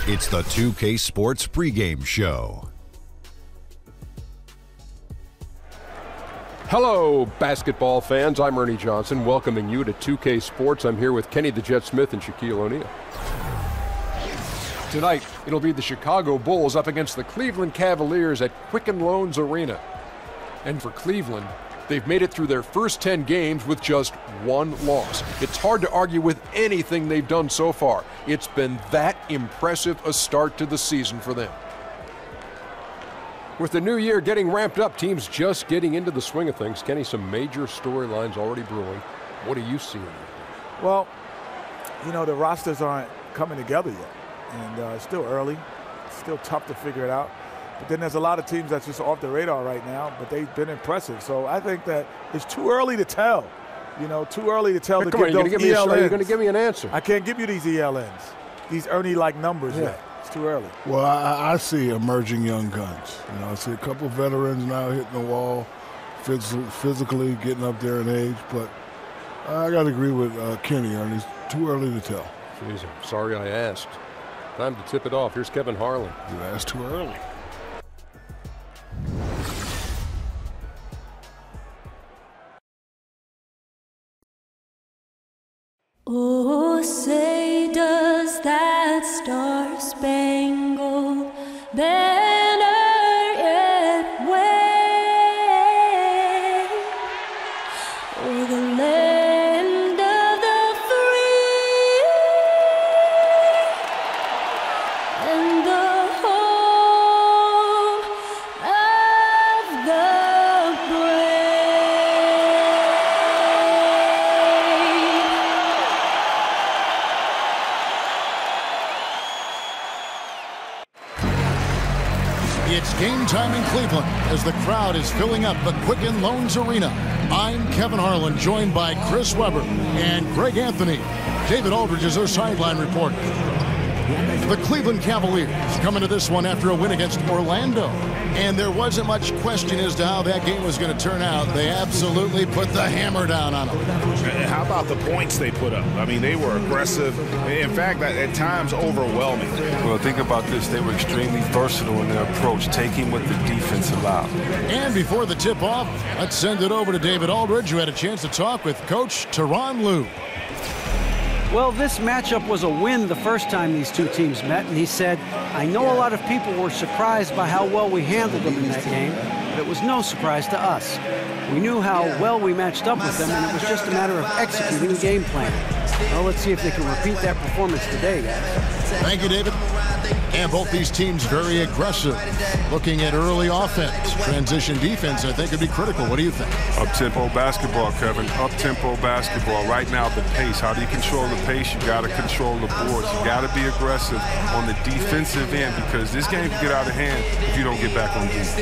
It's the 2K Sports pregame show. Hello, basketball fans. I'm Ernie Johnson, welcoming you to 2K Sports. I'm here with Kenny the Jet Smith and Shaquille O'Neal. Tonight, it'll be the Chicago Bulls up against the Cleveland Cavaliers at Quicken Loans Arena. And for Cleveland, they've made it through their first 10 games with just one loss. It's hard to argue with anything they've done so far. It's been that impressive a start to the season for them. With the new year getting ramped up, teams just getting into the swing of things. Kenny, some major storylines already brewing. What are you seeing? Well, you know, the rosters aren't coming together yet. And it's still early. It's still tough to figure it out. But then there's a lot of teams that's just off the radar right now, but they've been impressive. So I think that it's too early to tell. You know, too early to tell to give those ELNs. You're going to give me an answer. I can't give you these ELNs, these Ernie-like numbers yet. It's too early. Well, I see emerging young guns. You know, I see a couple of veterans now hitting the wall, physically getting up there in age. But I got to agree with Kenny on it's too early to tell. Jeez, I'm sorry I asked. Time to tip it off. Here's Kevin Harlan. You asked too early. Oh, say does that star-spangled banner yet wave o'er the land of the free and the home of the It's game time in Cleveland as the crowd is filling up the Quicken Loans Arena. I'm Kevin Harlan, joined by Chris Webber and Greg Anthony. David Aldridge is our sideline reporter. The Cleveland Cavaliers coming to this one after a win against Orlando. And there wasn't much question as to how that game was going to turn out. They absolutely put the hammer down on them. How about the points they put up? I mean, they were aggressive. In fact, at times overwhelming. Well, think about this. They were extremely versatile in their approach, taking what the defense allowed. And before the tip-off, let's send it over to David Aldridge, who had a chance to talk with Coach Tyronn Lue. Well, this matchup was a win the first time these two teams met, and he said, I know a lot of people were surprised by how well we handled them in that game, but it was no surprise to us. We knew how well we matched up with them, and it was just a matter of executing the game plan. Well, let's see if they can repeat that performance today, guys. Thank you, David. And both these teams very aggressive. Looking at early offense. Transition defense, I think, would be critical. What do you think? Up-tempo basketball, Kevin. Up-tempo basketball. Right now, the pace. How do you control the pace? You got to control the boards. You got to be aggressive on the defensive end because this game can get out of hand if you don't get back on defense.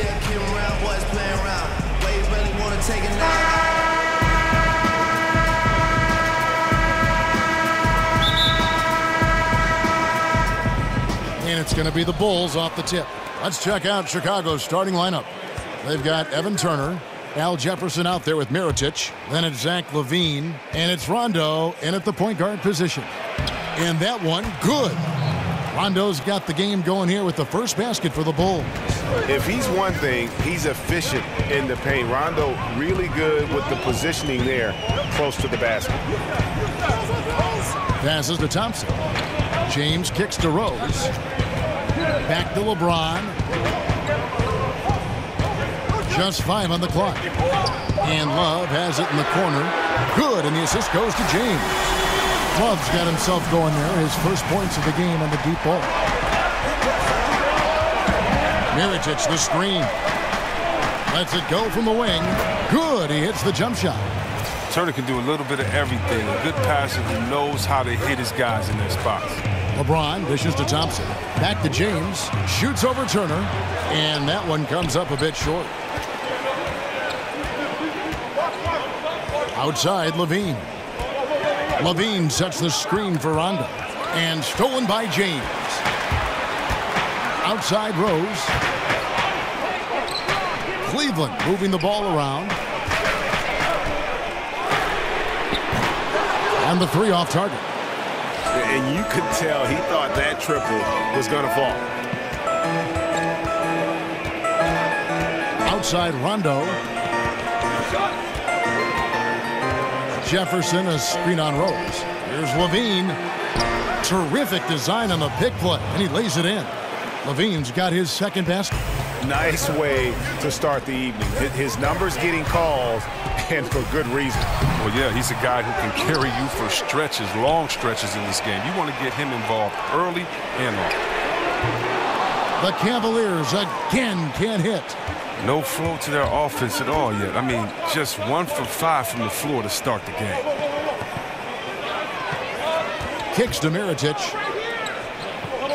And it's going to be the Bulls off the tip. Let's check out Chicago's starting lineup. They've got Evan Turner, Al Jefferson out there with Mirotic. Then it's Zach LaVine, and it's Rondo in at the point guard position. And that one, good. Rondo's got the game going here with the first basket for the Bulls. If he's one thing, he's efficient in the paint. Rondo really good with the positioning there close to the basket. Passes to Thompson. James kicks to Rose. Back to LeBron. Just 5 on the clock. And Love has it in the corner. Good, and the assist goes to James. Love's got himself going there. His first points of the game on the deep ball. Mirotic, the screen. Lets it go from the wing. Good, he hits the jump shot. Turner can do a little bit of everything. A good passer who knows how to hit his guys in their spots. LeBron dishes to Thompson. Back to James. Shoots over Turner. And that one comes up a bit short. Outside, LaVine. LaVine sets the screen for Rondo. And stolen by James. Outside, Rose. Cleveland moving the ball around. And the three off target. And you could tell he thought that triple was going to fall. Outside Rondo. Jefferson, a screen on Rose. Here's Levine. Terrific design on the pick play, and he lays it in. Levine's got his second basket. Nice way to start the evening. His numbers getting called, and for good reason. Well, yeah, he's a guy who can carry you for stretches, long stretches in this game. You want to get him involved early and often. The Cavaliers again can't hit. No flow to their offense at all yet. I mean, just 1 for 5 from the floor to start the game. Kicks to Mirotic.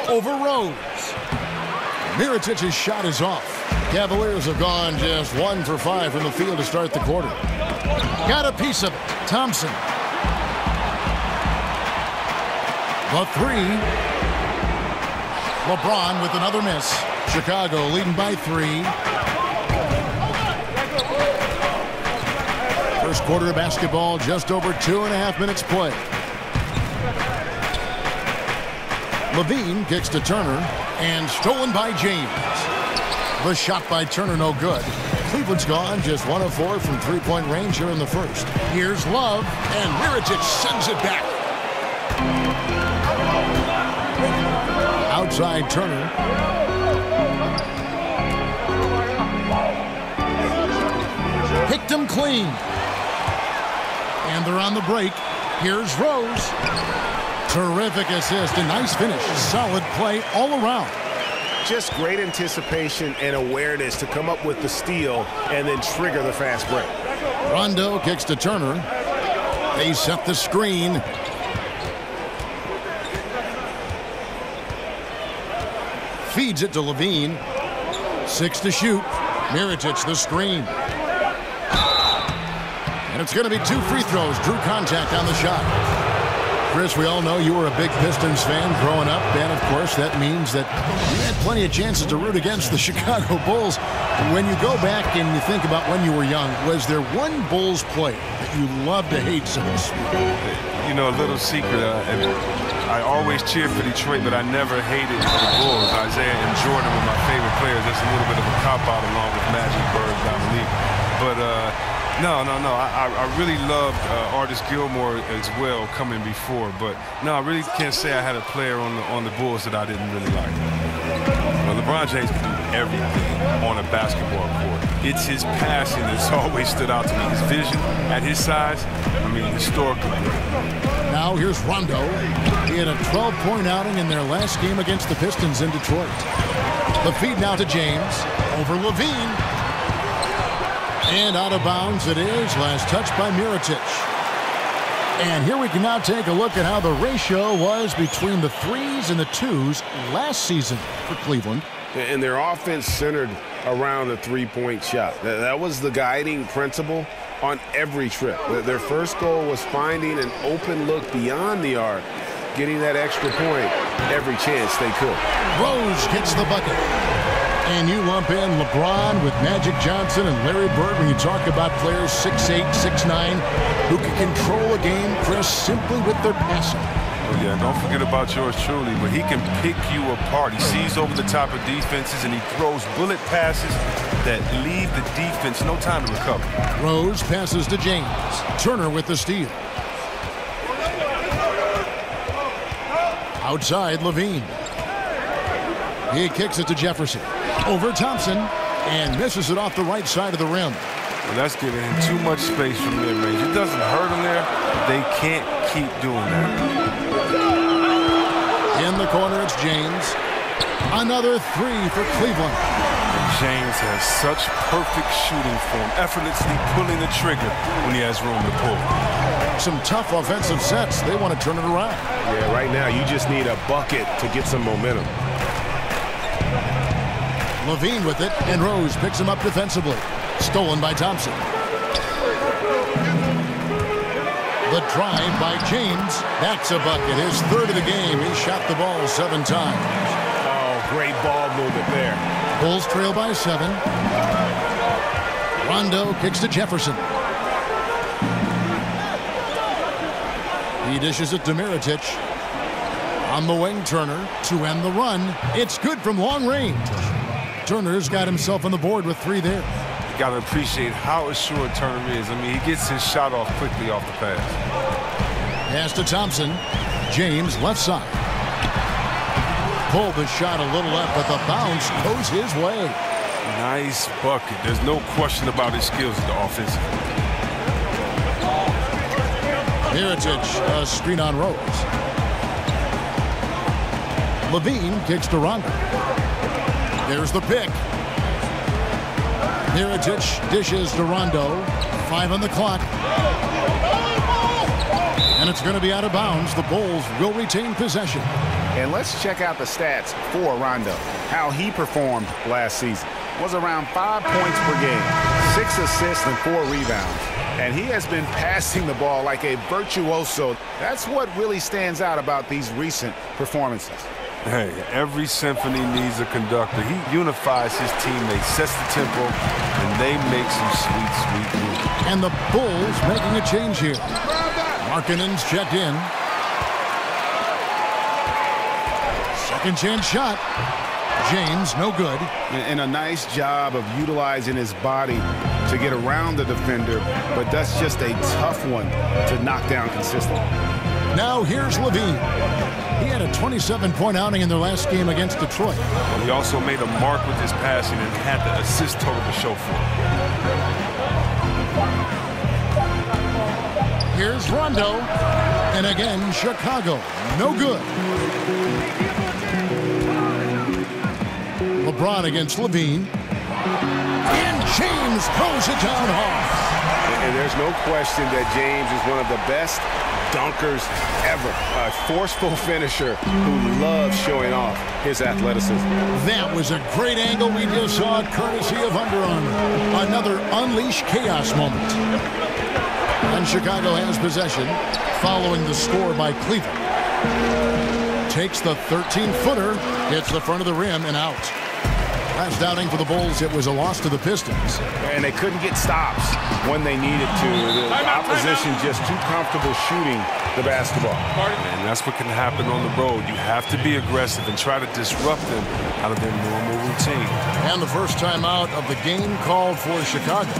Over Rose. Mirotic's shot is off. Cavaliers have gone just 1 for 5 from the field to start the quarter. Got a piece of it. Thompson. The three. LeBron with another miss. Chicago leading by 3. First quarter of basketball, just over 2.5 minutes play. Levine kicks to Turner, and stolen by James. The shot by Turner, no good. Cleveland's gone just 1 of 4 from three-point range here in the first. Here's Love, and Mirotic sends it back. Outside Turner. Picked him clean. And they're on the break. Here's Rose. Terrific assist, a nice finish. Solid play all around. Just great anticipation and awareness to come up with the steal and then trigger the fast break. Rondo kicks to Turner. They set the screen. Feeds it to Levine. 6 to shoot. Mirotic the screen. And it's going to be 2 free throws. Drew contact on the shot. Chris, we all know you were a big Pistons fan growing up, and of course that means that you had plenty of chances to root against the Chicago Bulls. When you go back and you think about when you were young, was there one Bulls player that you loved to hate so to speak? You know, a little secret, I always cheered for Detroit, but I never hated the Bulls. Isaiah and Jordan were my favorite players. That's a little bit of a cop-out along with Magic, Bird, Dominique. But no. I really loved Artis Gilmore as well coming before. But no, I really can't say I had a player on the Bulls that I didn't really like. Well, LeBron James can do everything on a basketball court. It's his passing that's always stood out to me. His vision at his size, I mean, historical. Now here's Rondo. He had a 12-point outing in their last game against the Pistons in Detroit. The feed now to James. Over Levine. And out of bounds it is. Last touch by Mirotic. And here we can now take a look at how the ratio was between the 3s and the 2s last season for Cleveland. And their offense centered around the three-point shot. That was the guiding principle on every trip. Their first goal was finding an open look beyond the arc, getting that extra point every chance they could. Rose gets the bucket. And you lump in LeBron with Magic Johnson and Larry Bird when you talk about players 6'8", 6'9", who can control a game, Chris, simply with their passing. Oh, yeah, don't forget about yours truly, but he can pick you apart. He sees over the top of defenses, and he throws bullet passes that leave the defense no time to recover. Rose passes to James. Turner with the steal. Outside, Levine. He kicks it to Jefferson. Over Thompson, and misses it off the right side of the rim. Well, that's giving him too much space from mid-range. It doesn't hurt him there. They can't keep doing that. In the corner, it's James. Another 3 for Cleveland. James has such perfect shooting form, effortlessly pulling the trigger when he has room to pull. Some tough offensive sets. They want to turn it around. Yeah, right now you just need a bucket to get some momentum. Levine with it, and Rose picks him up defensively. Stolen by Thompson. The drive by James. That's a bucket. His third of the game. He shot the ball 7 times. Oh, great ball movement there. Bulls trail by 7. Rondo kicks to Jefferson. He dishes it to Mirotic. On the wing, Turner to end the run. It's good from long range. Turner's got himself on the board with 3 there. You got to appreciate how assured Turner is. I mean, he gets his shot off quickly off the pass. Pass to Thompson. James, left side. Pulled the shot a little left, but the bounce goes his way. Nice bucket. There's no question about his skills at the offensive. Mirotic, a screen on Rose. Levine kicks to Rondo. There's the pick. Mirotic dishes to Rondo. 5 on the clock. And it's going to be out of bounds. The Bulls will retain possession. And let's check out the stats for Rondo. How he performed last season was around 5 points per game, 6 assists and 4 rebounds. And he has been passing the ball like a virtuoso. That's what really stands out about these recent performances. Hey, every symphony needs a conductor. He unifies his teammates, sets the tempo, and they make some sweet, sweet music. And the Bulls making a change here. Markkanen's checked in. Second chance shot. James, no good. And a nice job of utilizing his body to get around the defender, but that's just a tough one to knock down consistently. Now here's Levine. He had a 27-point outing in their last game against Detroit. He also made a mark with his passing and had the assist total to show for it. Here's Rondo. And again, Chicago. No good. LeBron against Levine. And James throws it down hard. And there's no question that James is one of the best dunkers ever. A forceful finisher who loves showing off his athleticism. That was a great angle we just saw, courtesy of Under Armour. Another Unleash Chaos moment. And Chicago has possession, following the score by Cleveland. Takes the 13-footer, hits the front of the rim, and out. Last outing for the Bulls, it was a loss to the Pistons. And they couldn't get stops when they needed to. The opposition just too comfortable shooting the basketball. And that's what can happen on the road. You have to be aggressive and try to disrupt them out of their normal routine. And the first time out of the game called for Chicago.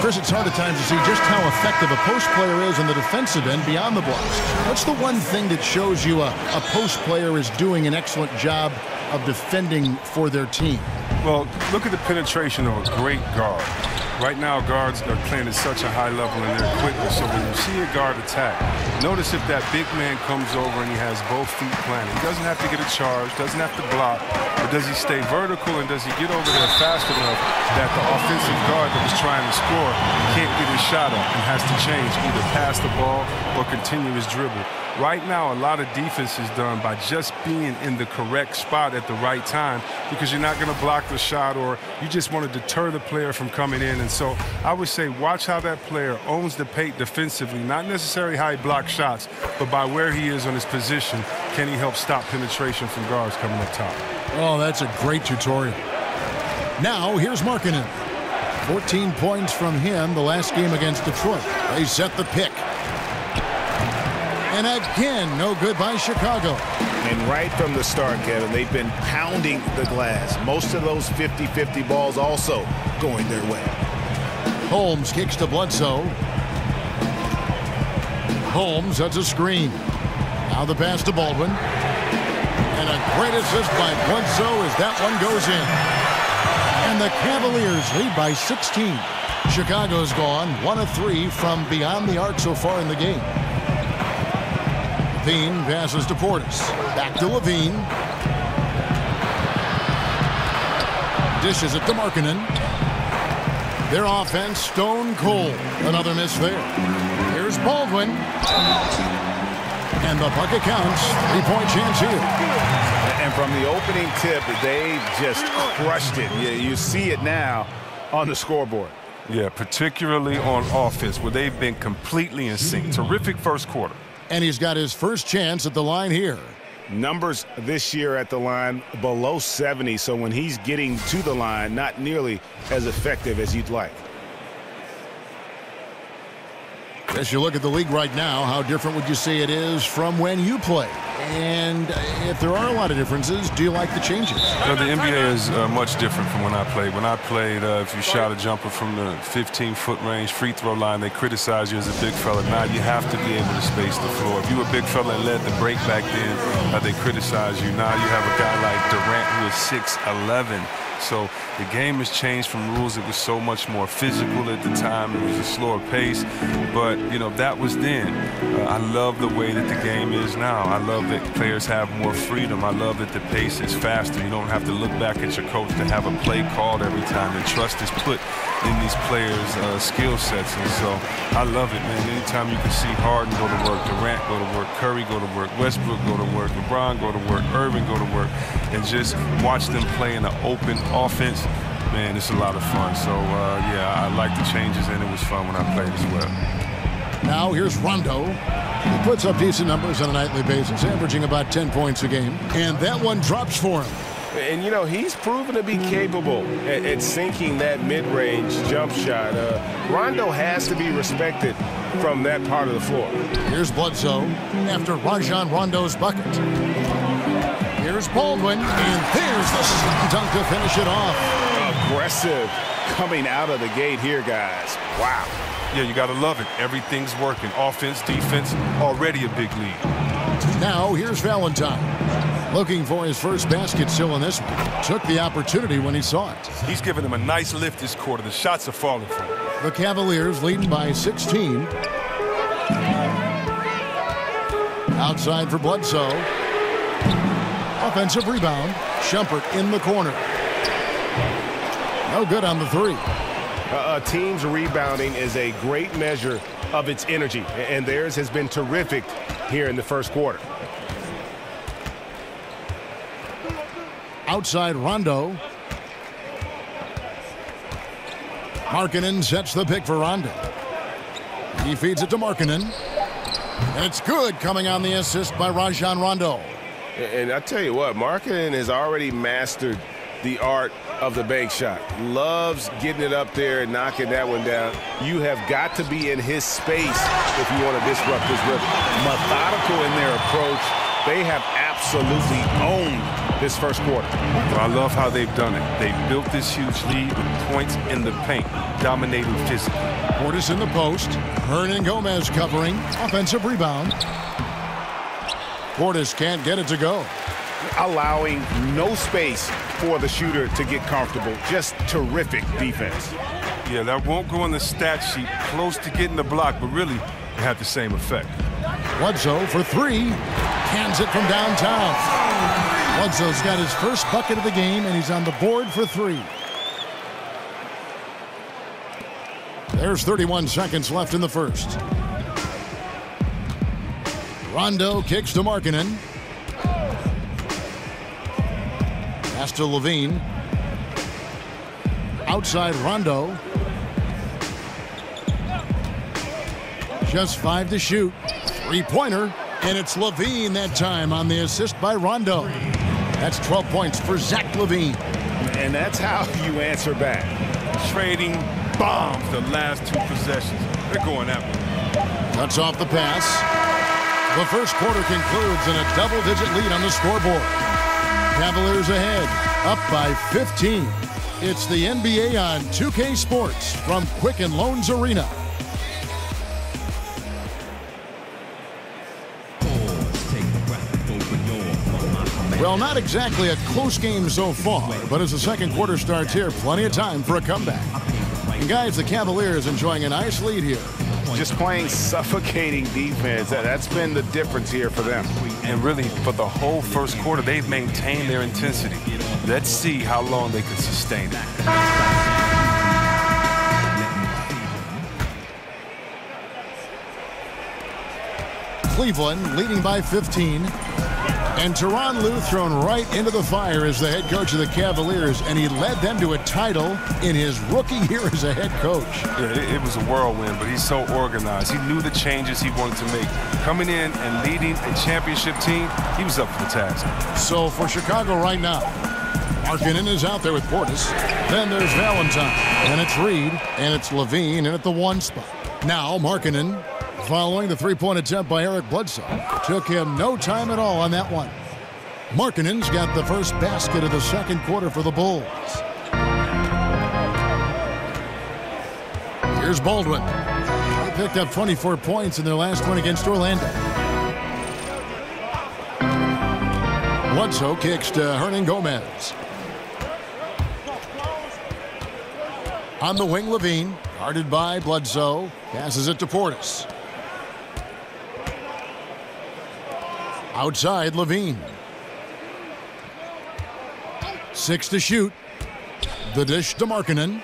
Chris, it's hard at times to see just how effective a post player is on the defensive end beyond the blocks. What's the one thing that shows you a post player is doing an excellent job of defending for their team? Well, look at the penetration of a great guard. Right now, guards are playing at such a high level in their quickness. So when you see a guard attack, notice if that big man comes over and he has both feet planted. He doesn't have to get a charge, doesn't have to block, but does he stay vertical and does he get over there fast enough that the offensive guard that was trying to score can't get his shot up and has to change, either pass the ball or continue his dribble. Right now, a lot of defense is done by just being in the correct spot at the right time, because you're not going to block the shot or you just want to deter the player from coming in. And so I would say watch how that player owns the paint defensively, not necessarily how he blocks shots, but by where he is on his position, can he help stop penetration from guards coming up top. Oh, that's a great tutorial. Now, here's Markkanen. 14 points from him the last game against Detroit. They set the pick. And again, no good by Chicago. And right from the start, Kevin, they've been pounding the glass. Most of those 50-50 balls also going their way. Holmes kicks to Bledsoe. Holmes, that's a screen. Now the pass to Baldwin. And a great assist by Bledsoe as that one goes in. And the Cavaliers lead by 16. Chicago's gone 1 of 3 from beyond the arc so far in the game. Levine passes to Portis. Back to Levine. Dishes it to Markkanen. Their offense stone cold. Another miss there. Here's Baldwin. And the bucket counts. 3-point chance here. And from the opening tip, they just crushed it. You see it now on the scoreboard. Yeah, particularly on offense, where they've been completely in sync. Terrific first quarter. And he's got his first chance at the line here. Numbers this year at the line below 70, so when he's getting to the line, not nearly as effective as you'd like. As you look at the league right now, how different would you say it is from when you played? And if there are a lot of differences, do you like the changes? The NBA is much different from when I played. When I played, if you shot a jumper from the 15-foot range, free throw line, they criticize you as a big fella. Now you have to be able to space the floor. If you were a big fella and led the break back then, they criticize you. Now you have a guy like Durant who is 6'11". So the game has changed from rules. It was so much more physical at the time. It was a slower pace. But, that was then. I love the way that the game is now. I love that players have more freedom. I love that the pace is faster. You don't have to look back at your coach to have a play called every time. The trust is put in these players' skill sets. And so I love it, man. Anytime you can see Harden go to work, Durant go to work, Curry go to work, Westbrook go to work, LeBron go to work, Irving go to work, and just watch them play in an open offense, man, it's a lot of fun. So, yeah, I like the changes, and it was fun when I played as well. Now here's Rondo. He puts up decent numbers on a nightly basis, averaging about 10 points a game. And that one drops for him. And, he's proven to be capable at sinking that mid-range jump shot. Rondo has to be respected from that part of the floor. Here's Bledsoe after Rajon Rondo's bucket. Here's Baldwin, and there's the slam dunk to finish it off. Aggressive coming out of the gate here, guys. Wow. Yeah, you got to love it. Everything's working. Offense, defense, already a big lead. Now here's Valentine. Looking for his first basket still in this one. Took the opportunity when he saw it. He's giving them a nice lift this quarter. The shots are falling for him. The Cavaliers leading by 16. Outside for Bledsoe. Offensive rebound. Shumpert in the corner. No good on the three. A team's rebounding is a great measure of its energy, and theirs has been terrific here in the first quarter. Outside Rondo. Markkanen sets the pick for Rondo. He feeds it to Markkanen. And it's good, coming on the assist by Rajon Rondo. And I tell you what, Markkanen has already mastered the art of the bank shot. Loves getting it up there and knocking that one down. You have got to be in his space if you want to disrupt his rhythm. Methodical in their approach. They have absolutely owned this first quarter. Well, I love how they've done it. They built this huge lead with points in the paint, dominating physically. Portis in the post. Hernan Gomez covering. Offensive rebound. Portis can't get it to go. Allowing no space for the shooter to get comfortable. Just terrific defense. Yeah, that won't go on the stat sheet. Close to getting the block, but really it had the same effect. Bledsoe for three. Cans it from downtown. Bledsoe's got his first bucket of the game, and he's on the board for three. There's 31 seconds left in the first. Rondo kicks to Markkanen. Pass to Levine. Outside Rondo. Just 5 to shoot. Three-pointer. And it's Levine that time on the assist by Rondo. That's 12 points for Zach LaVine. And that's how you answer back. Trading bombs the last 2 possessions. They're going that way. Cuts off the pass. The first quarter concludes in a double-digit lead on the scoreboard. Cavaliers ahead, up by 15. It's the NBA on 2K Sports from Quicken Loans Arena. Well, not exactly a close game so far, but as the second quarter starts here, plenty of time for a comeback. And guys, the Cavaliers enjoying a nice lead here. Just playing suffocating defense. That's been the difference here for them. And really, for the whole first quarter, they've maintained their intensity. Let's see how long they can sustain it. Cleveland leading by 15. And Tyronn Lue thrown right into the fire as the head coach of the Cavaliers, and he led them to a title in his rookie year as a head coach. Yeah, it was a whirlwind, but he's so organized. He knew the changes he wanted to make. Coming in and leading a championship team, he was up for the task. So for Chicago right now, Markkanen is out there with Portis. Then there's Valentine, and it's Reed, and it's Levine, and at the 1 spot. Now Markkanen following the three-point attempt by Eric Bledsoe. Took him no time at all on that one. Markkanen's got the first basket of the second quarter for the Bulls. Here's Baldwin. He picked up 24 points in their last one against Orlando. Bledsoe kicks to Hernan Gomez. On the wing, Levine, guarded by Bledsoe, passes it to Portis. Outside, Levine. 6 to shoot. The dish to Markkanen.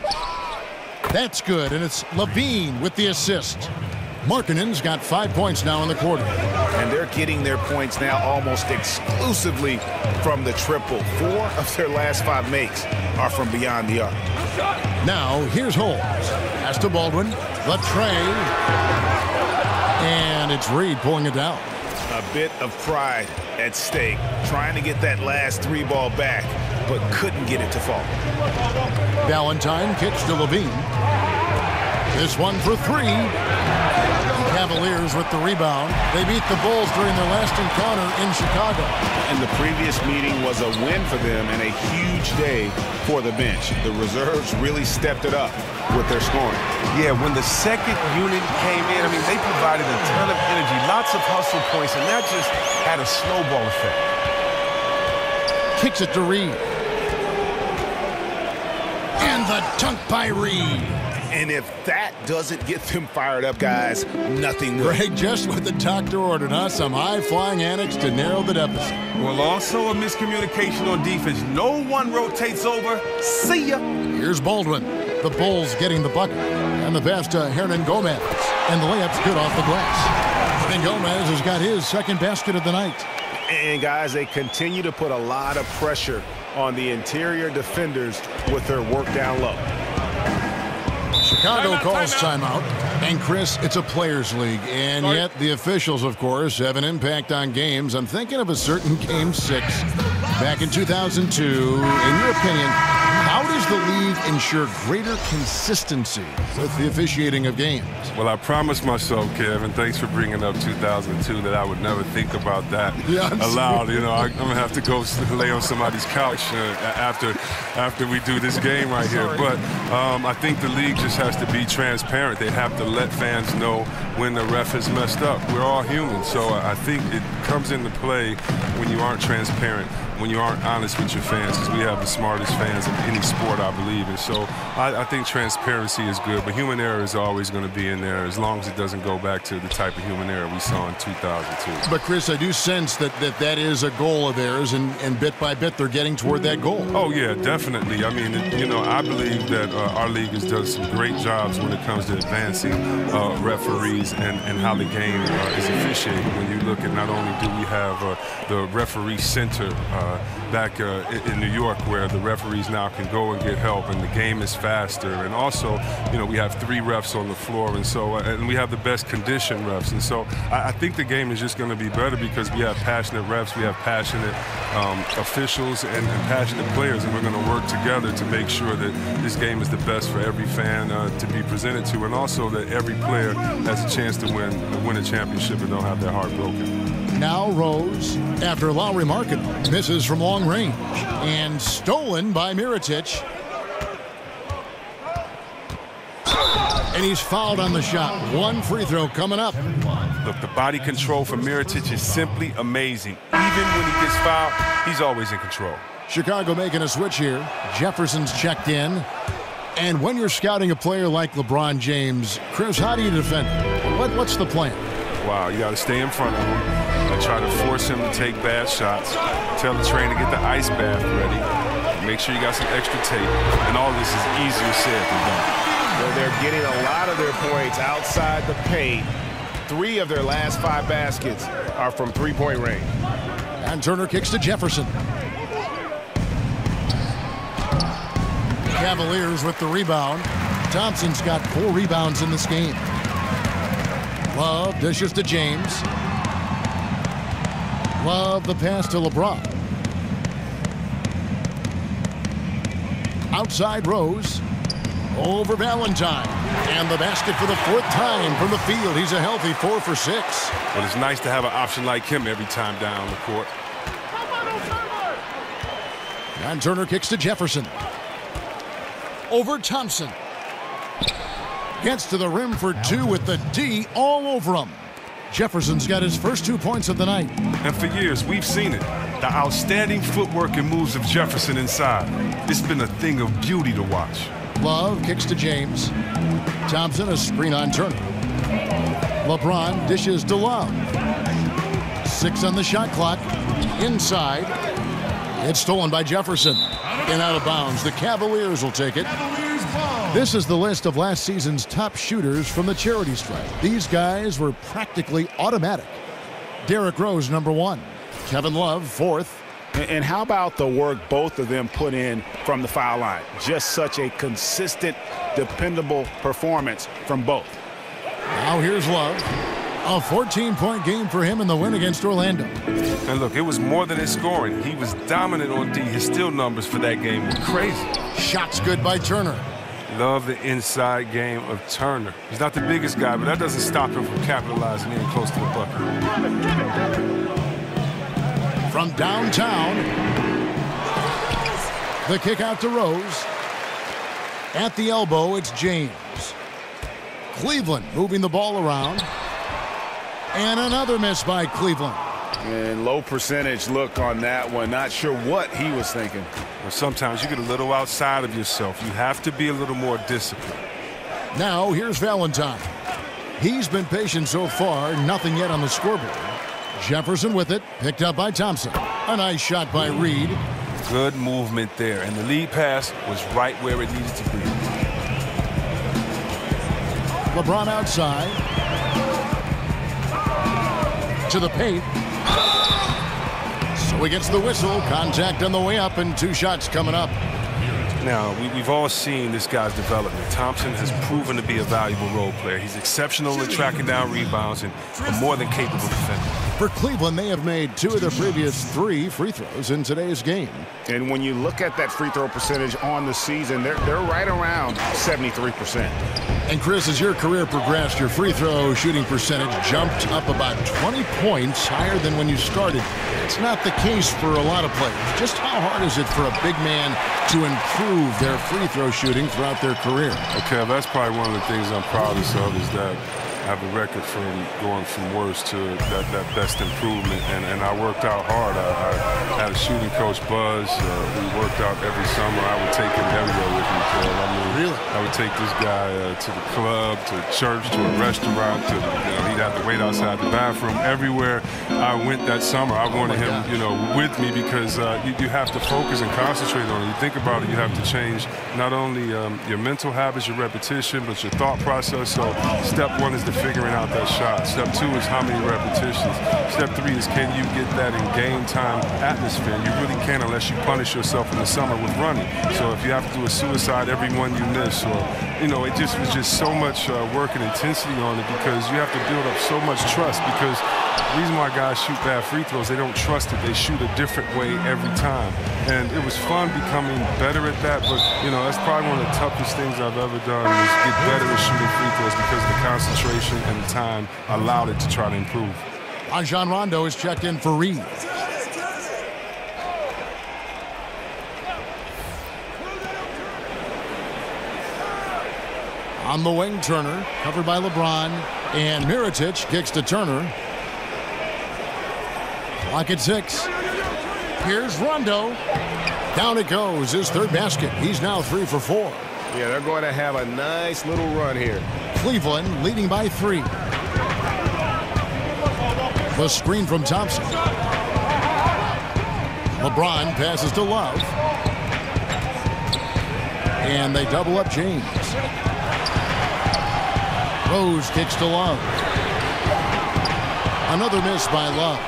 That's good, and it's Levine with the assist. Markkanen's got 5 points now in the quarter. And they're getting their points now almost exclusively from the triple. 4 of their last 5 makes are from beyond the arc. Now, here's Holmes. Pass to Baldwin. Latre. And it's Reed pulling it down. A bit of pride at stake, trying to get that last 3 ball back, but couldn't get it to fall. Valentine kicks to Levine. This one for 3. Cavaliers with the rebound. They beat the Bulls during their last encounter in Chicago. And the previous meeting was a win for them and a huge day for the bench. The reserves really stepped it up with their scoring. Yeah, when the second unit came in, I mean, they provided a ton of energy, lots of hustle points, and that just had a snowball effect. Kicks it to Reed. And the dunk by Reed. And if that doesn't get them fired up, guys, nothing will. Greg, just what the doctor ordered, huh? Some high-flying antics to narrow the deficit. Well, also a miscommunication on defense. No one rotates over. See ya. Here's Baldwin. The Bulls getting the bucket. And the pass to Hernan Gomez. And the layup's good off the glass. And Gomez has got his second basket of the night. And, guys, they continue to put a lot of pressure on the interior defenders with their work down low. Chicago calls timeout. And, Chris, it's a players' league. And yet the officials, of course, have an impact on games. I'm thinking of a certain Game 6 back in 2002. In your opinion, how does the league ensure greater consistency with the officiating of games? Well, I promised myself, Kevin, thanks for bringing up 2002, that I would never think about that aloud. You know, I'm going to have to go lay on somebody's couch after we do this game right here. But I think the league just has to be transparent. They have to let fans know when the ref has messed up. We're all human, so I think it comes into play when you aren't transparent, when you aren't honest with your fans, because we have the smartest fans in any sport, I believe. And so I think transparency is good, but human error is always going to be in there as long as it doesn't go back to the type of human error we saw in 2002. But, Chris, I do sense that is a goal of theirs, and bit by bit they're getting toward that goal. Oh, yeah, definitely. I mean, you know, I believe that our league has done some great jobs when it comes to advancing referees and how the game is officiated. When you look at, not only do we have the referee center back in New York, where the referees now can go and get help, and the game is faster. And also, you know, we have 3 refs on the floor, and so and we have the best conditioned refs. And so I think the game is just going to be better because we have passionate refs, we have passionate officials, and passionate players, and we're going to work together to make sure that this game is the best for every fan to be presented to, and also that every player has a chance to win a championship and don't have their heart broken. Now Rose, after Lowry Markkanen misses from long range, and stolen by Mirotic. And he's fouled on the shot. 1 free throw coming up. Look, the body control for Mirotic is simply amazing. Even when he gets fouled, he's always in control. Chicago making a switch here. Jefferson's checked in. And when you're scouting a player like LeBron James, Chris, how do you defend him? What's the plan? Wow, you got to stay in front of him and try to force him to take bad shots. Tell the trainer to get the ice bath ready. Make sure you got some extra tape. And all this is easier said than done. They're getting a lot of their points outside the paint. 3 of their last 5 baskets are from three-point range. And Turner kicks to Jefferson. Cavaliers with the rebound. Thompson's got 4 rebounds in this game. Love dishes to James. Love the pass to LeBron. Outside Rose. Over Valentine. And the basket for the 4th time from the field. He's a healthy 4 for 6. Well, it's nice to have an option like him every time down the court. John Turner kicks to Jefferson. Over Thompson. Gets to the rim for 2 with the D all over him. Jefferson's got his first 2 points of the night. And for years, we've seen it. The outstanding footwork and moves of Jefferson inside. It's been a thing of beauty to watch. Love kicks to James. Thompson, a screen on Turner. LeBron dishes to Love. 6 on the shot clock. Inside. It's stolen by Jefferson. And out of bounds. The Cavaliers will take it. This is the list of last season's top shooters from the charity stripe. These guys were practically automatic. Derrick Rose, number 1. Kevin Love, 4th. And how about the work both of them put in from the foul line? Just such a consistent, dependable performance from both. Now here's Love. A 14-point game for him in the win against Orlando. And look, it was more than his scoring. He was dominant on D. His steal numbers for that game were crazy. Shots good by Turner. Love the inside game of Turner. He's not the biggest guy, but that doesn't stop him from capitalizing in close to the bucket. From downtown, the kick out to Rose. At the elbow, it's James. Cleveland moving the ball around. And another miss by Cleveland. And low percentage look on that one. Not sure what he was thinking. Well, sometimes you get a little outside of yourself. You have to be a little more disciplined. Now here's Valentine. He's been patient so far. Nothing yet on the scoreboard. Jefferson with it. Picked up by Thompson. A nice shot by Reed. Good movement there. And the lead pass was right where it needed to be. LeBron outside. To the paint. So he gets the whistle. Contact on the way up and 2 shots coming up. Now, we've all seen this guy's development. Thompson has proven to be a valuable role player. He's exceptional at tracking down rebounds and a more than capable defender. For Cleveland, they have made 2 of their previous 3 free throws in today's game. And when you look at that free throw percentage on the season, they're right around 73%. And Chris, as your career progressed, your free throw shooting percentage jumped up about 20 points higher than when you started. It's not the case for a lot of players. Just how hard is it for a big man to improve their free throw shooting throughout their career? Okay, that's probably one of the things I'm proudest of is that I have a record from going from worst to that best improvement, and I worked out hard. I had a shooting coach, Buzz. We worked out every summer. I would take him everywhere with me, Kev. I mean, really? I would take this guy to the club, to church, to a restaurant. He'd have to wait outside the bathroom. Everywhere I went that summer, I wanted him, with me because you have to focus and concentrate on it. You think about it, you have to change not only your mental habits, your repetition, but your thought process. So step 1 is figuring out that shot. Step 2 is how many repetitions. Step 3 is can you get that in game time atmosphere. You really can't unless you punish yourself in the summer with running. So if you have to do a suicide every one you miss, or it just was just so much work and intensity on it because you have to build up so much trust. Because the reason why guys shoot bad free throws, they don't trust it. They shoot a different way every time. And it was fun becoming better at that, but that's probably one of the toughest things I've ever done is get better at shooting free throws because the concentration and the time allowed it to try to improve. Rajon Rondo is checked in for Reed. On the wing, Turner, covered by LeBron, and Mirotic kicks to Turner. Clock at 6. Here's Rondo. Down it goes, his 3rd basket. He's now 3 for 4. Yeah, they're going to have a nice little run here. Cleveland leading by 3. The screen from Thompson. LeBron passes to Love. And they double up James. Rose kicks to Love. Another miss by Love.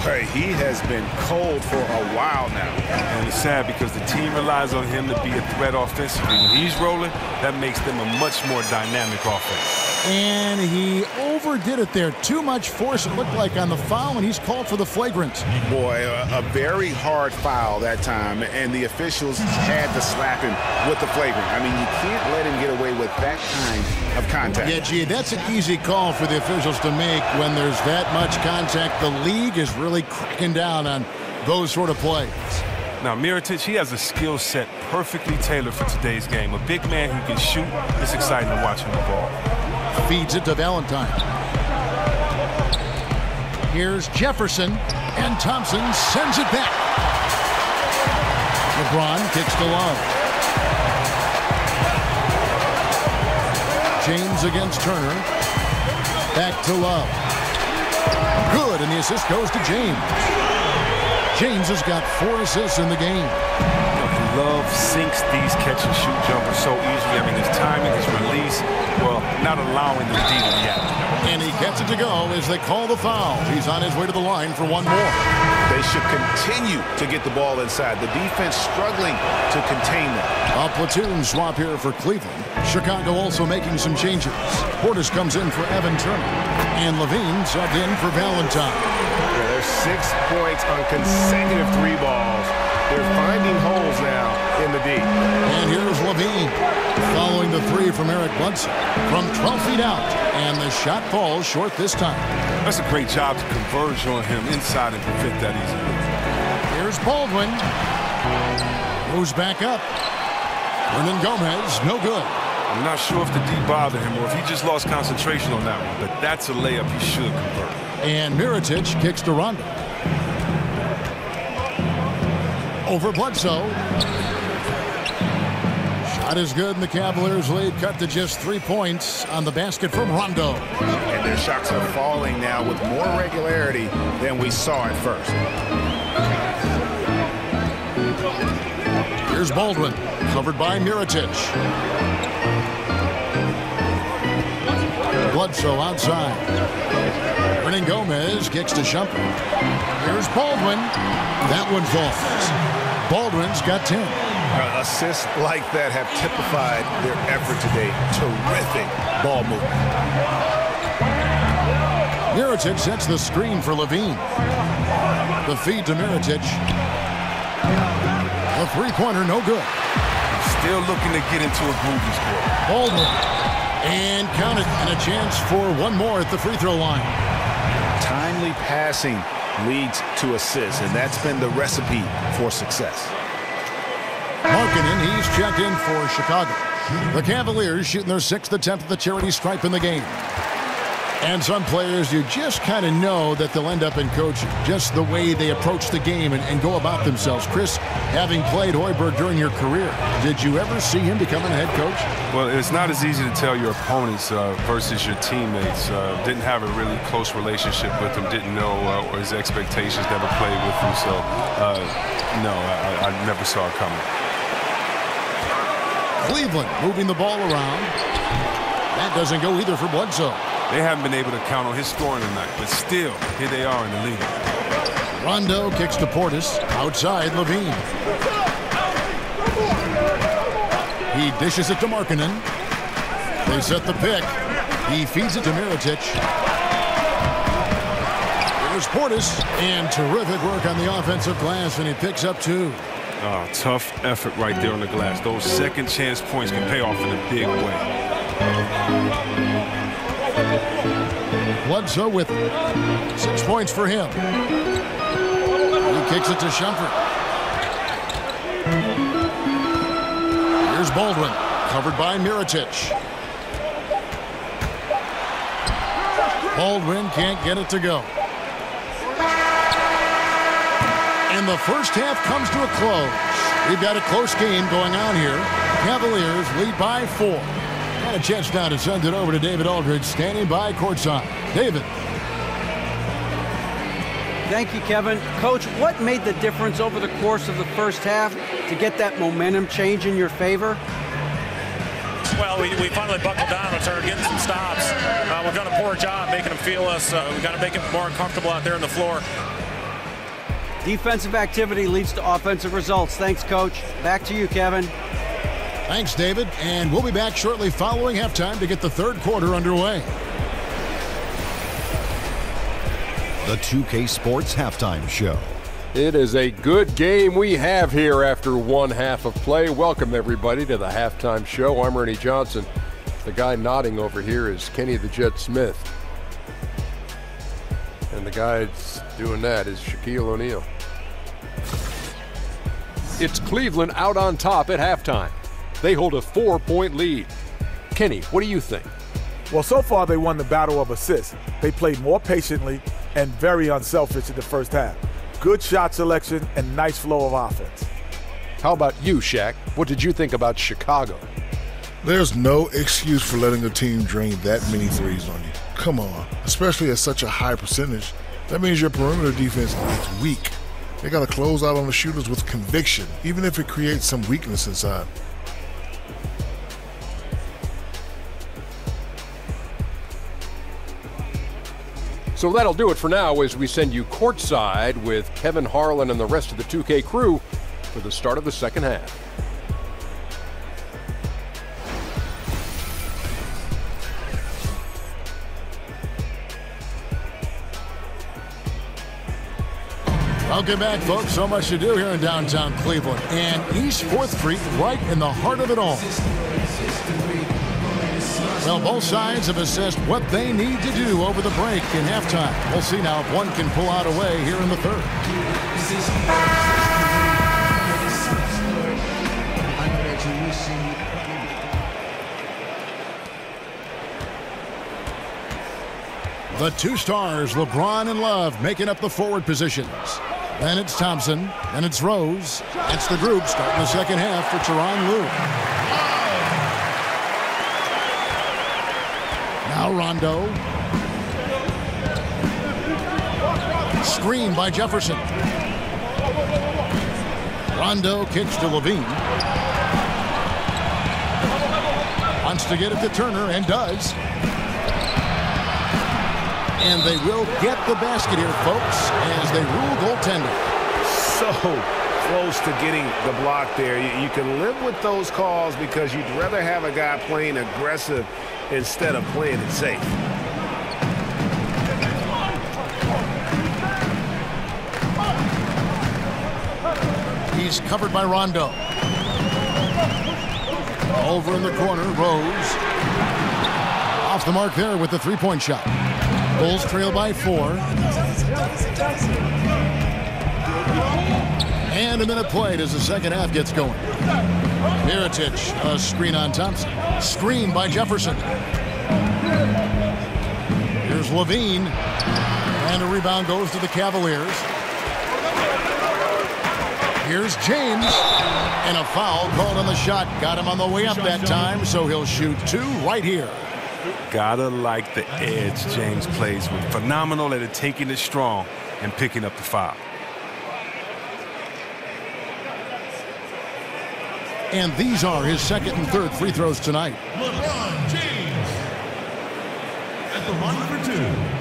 Boy, he has been cold for a while now. And it's sad because the team relies on him to be a threat offensively. When he's rolling, that makes them a much more dynamic offense. And he overdid it there. Too much force, it looked like, on the foul, and he's called for the flagrant. Boy, a very hard foul that time, and the officials had to slap him with the flagrant. I mean, you can't let him get away with that kind of contact. Yeah, gee, that's an easy call for the officials to make when there's that much contact. The league is really cracking down on those sort of plays. Now, Mirotic, he has a skill set perfectly tailored for today's game. A big man who can shoot. It's exciting to watch him the ball. Feeds it to Valentine. Here's Jefferson, and Thompson sends it back. LeBron kicks to Love. James against Turner. Back to Love. Good, and the assist goes to James. James has got 4 assists in the game. Love sinks these catch-and-shoot jumpers so easily. I mean, his timing, his release, well, not allowing the D to react. And he gets it to go as they call the foul. He's on his way to the line for one more. They should continue to get the ball inside. The defense struggling to contain them. A platoon swap here for Cleveland. Chicago also making some changes. Portis comes in for Evan Turner. And Levine subbed in for Valentine. Yeah, there's 6 points on consecutive 3 balls. They're finding holes now in the D. And here's Levine following the 3 from Eric Bledsoe from 12 feet out. And the shot falls short this time. That's a great job to converge on him inside and prevent that easily. Here's Baldwin. Moves back up. Hernan Gomez, no good. I'm not sure if the D bothered him or if he just lost concentration on that one, but that's a layup he should convert. And Mirotic kicks to Rondo. Over Bledsoe. Shot is good, and the Cavaliers lead cut to just 3 points on the basket from Rondo. And their shots are falling now with more regularity than we saw at first. Here's Baldwin, covered by Mirotic. Bledsoe outside. Hernan Gomez kicks to Shumpert. Here's Baldwin. That one falls. Baldwin's got 10. Assists like that have typified their effort today. Terrific ball movement. Mirotic sets the screen for Levine. The feed to Mirotic. A 3-pointer, no good. Still looking to get into a groovy score. Baldwin. And count it, and a chance for one more at the free throw line. Timely passing leads to assists, and that's been the recipe for success. Markkanen, he's checked in for Chicago. The Cavaliers shooting their 6th attempt at the charity stripe in the game. And some players, you just kind of know that they'll end up in coaching. Just the way they approach the game and go about themselves. Chris, having played Hoiberg during your career, did you ever see him becoming a head coach? Well, it's not as easy to tell your opponents versus your teammates. Didn't have a really close relationship with them. Didn't know or his expectations, never played with him. So, no, I never saw it coming. Cleveland moving the ball around. That doesn't go either for Bledsoe. They haven't been able to count on his scoring tonight, but still, here they are in the lead. Rondo kicks to Portis. Outside, Levine. He dishes it to Markkanen. They set the pick. He feeds it to Mirotic. Here's Portis. And terrific work on the offensive glass, and he picks up 2. Tough effort right there on the glass. Those second chance points can pay off in a big way. Bledsoe with 6 points for him. He kicks it to Shumpert. Here's Baldwin, covered by Mirotic. Baldwin can't get it to go. And the first half comes to a close. We've got a close game going on here. Cavaliers lead by 4. And a chance now to send it over to David Aldridge, standing by courtside. David. Thank you, Kevin. Coach, what made the difference over the course of the first half to get that momentum change in your favor? Well, we finally buckled down and started getting some stops. We've done a poor job making them feel us. We've got to make it more comfortable out there on the floor. Defensive activity leads to offensive results. Thanks, Coach. Back to you, Kevin. Thanks, David. And we'll be back shortly following halftime to get the third quarter underway. The 2K Sports Halftime Show. It is a good game we have here after one half of play. Welcome, everybody, to the halftime show. I'm Ernie Johnson. The guy nodding over here is Kenny the Jet Smith. And the guy that's doing that is Shaquille O'Neal. It's Cleveland out on top at halftime. They hold a 4-point lead. Kenny, what do you think? Well, so far they won the battle of assists. They played more patiently and very unselfish in the first half. Good shot selection and nice flow of offense. How about you, Shaq? What did you think about Chicago? There's no excuse for letting a team drain that many threes on you. Come on, especially at such a high percentage. That means your perimeter defense is weak. They got to close out on the shooters with conviction, even if it creates some weakness inside. So that'll do it for now as we send you courtside with Kevin Harlan and the rest of the 2K crew for the start of the second half. Welcome back, folks. So much to do here in downtown Cleveland. And East 4th Street right in the heart of it all. Well, both sides have assessed what they need to do over the break in halftime. We'll see now if one can pull out a way here in the third. The two stars, LeBron and Love, making up the forward positions. Then it's Thompson, then it's Rose. That's the group starting the second half for Tyronn Lue. Now Rondo. Screen by Jefferson. Rondo kicks to Levine. Wants to get it to Turner and does. And they will get the basket here, folks, as they rule goaltender. So close to getting the block there. You can live with those calls because you'd rather have a guy playing aggressive instead of playing it safe. He's covered by Rondo. Over in the corner, Rose. Off the mark there with the three-point shot. Bulls trail by 4. And a minute played as the second half gets going. Mirotic, a screen on Thompson. Screen by Jefferson. Here's Levine. And a rebound goes to the Cavaliers. Here's James. And a foul called on the shot. Got him on the way up that time, so he'll shoot 2 right here. Gotta like the edge James plays with. Phenomenal at taking it strong and picking up the foul. And these are his second and third free throws tonight. LeBron James at the line for 2.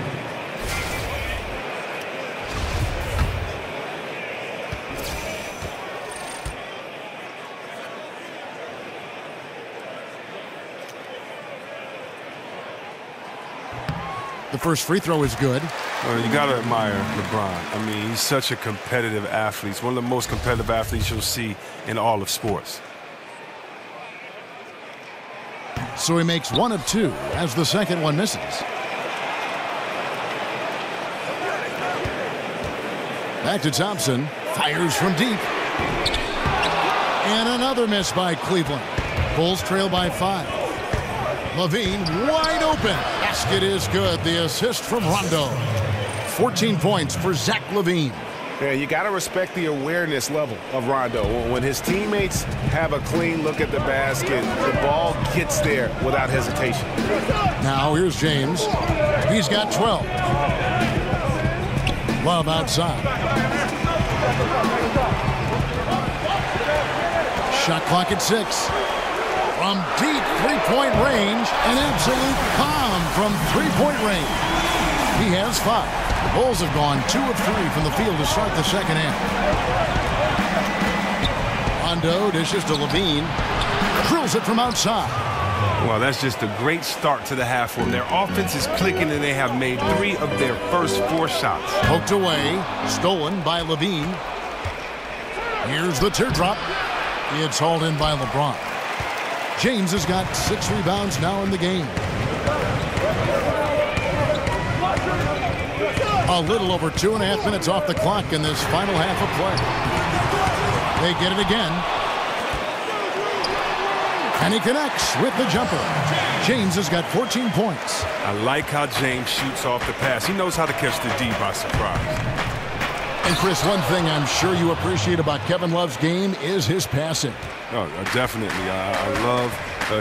The first free throw is good. Well, you got to admire LeBron. I mean, he's such a competitive athlete. He's one of the most competitive athletes you'll see in all of sports. So he makes 1 of 2 as the second one misses. Back to Thompson. Fires from deep. And another miss by Cleveland. Bulls trail by 5. Levine wide open. Basket is good. The assist from Rondo. 14 points for Zach Levine. Yeah, you got to respect the awareness level of Rondo. When his teammates have a clean look at the basket, the ball gets there without hesitation. Now here's James. He's got 12. Love outside. Shot clock at 6. From deep three-point range, an absolute bomb from three-point range. He has 5. The Bulls have gone 2 of 3 from the field to start the second half. Rondo dishes to Levine. Drills it from outside. Well, that's just a great start to the half for them. Their offense is clicking, and they have made 3 of their first 4 shots. Poked away. Stolen by Levine. Here's the teardrop. It's hauled in by LeBron. James has got 6 rebounds now in the game. A little over 2.5 minutes off the clock in this final half of play. They get it again. And he connects with the jumper. James has got 14 points. I like how James shoots off the pass. He knows how to catch the D by surprise. And Chris, one thing I'm sure you appreciate about Kevin Love's game is his passing. Oh, definitely. I love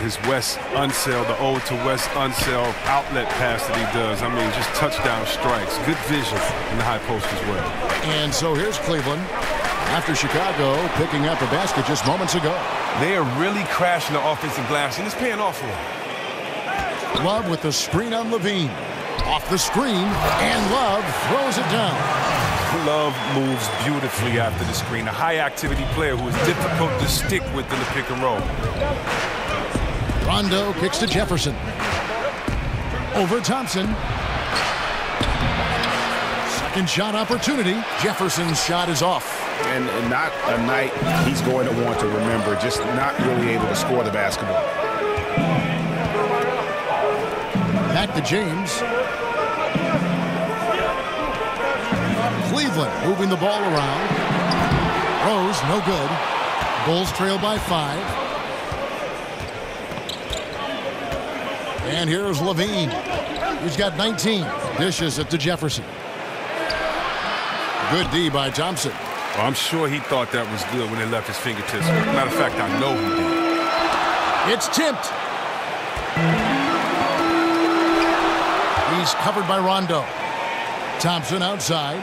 his West Unsell, the old to West Unsell outlet pass that he does. I mean, just touchdown strikes. Good vision in the high post as well. And so here's Cleveland after Chicago picking up a basket just moments ago. They are really crashing the offensive glass, and it's paying off for them. Love with the screen on Levine. Off the screen, and Love throws it down. Love moves beautifully after the screen. A high-activity player who is difficult to stick with in the pick and roll. Rondo kicks to Jefferson. Over Thompson. Second shot opportunity. Jefferson's shot is off. And not a night he's going to want to remember, just not really able to score the basketball. Back to James. Cleveland moving the ball around. Rose, no good. Bulls trail by 5. And here's Levine. He's got 19. Dishes it to Jefferson. Good D by Thompson. Well, I'm sure he thought that was good when it left his fingertips. Matter of fact, I know he did. It's tipped. He's covered by Rondo. Thompson outside.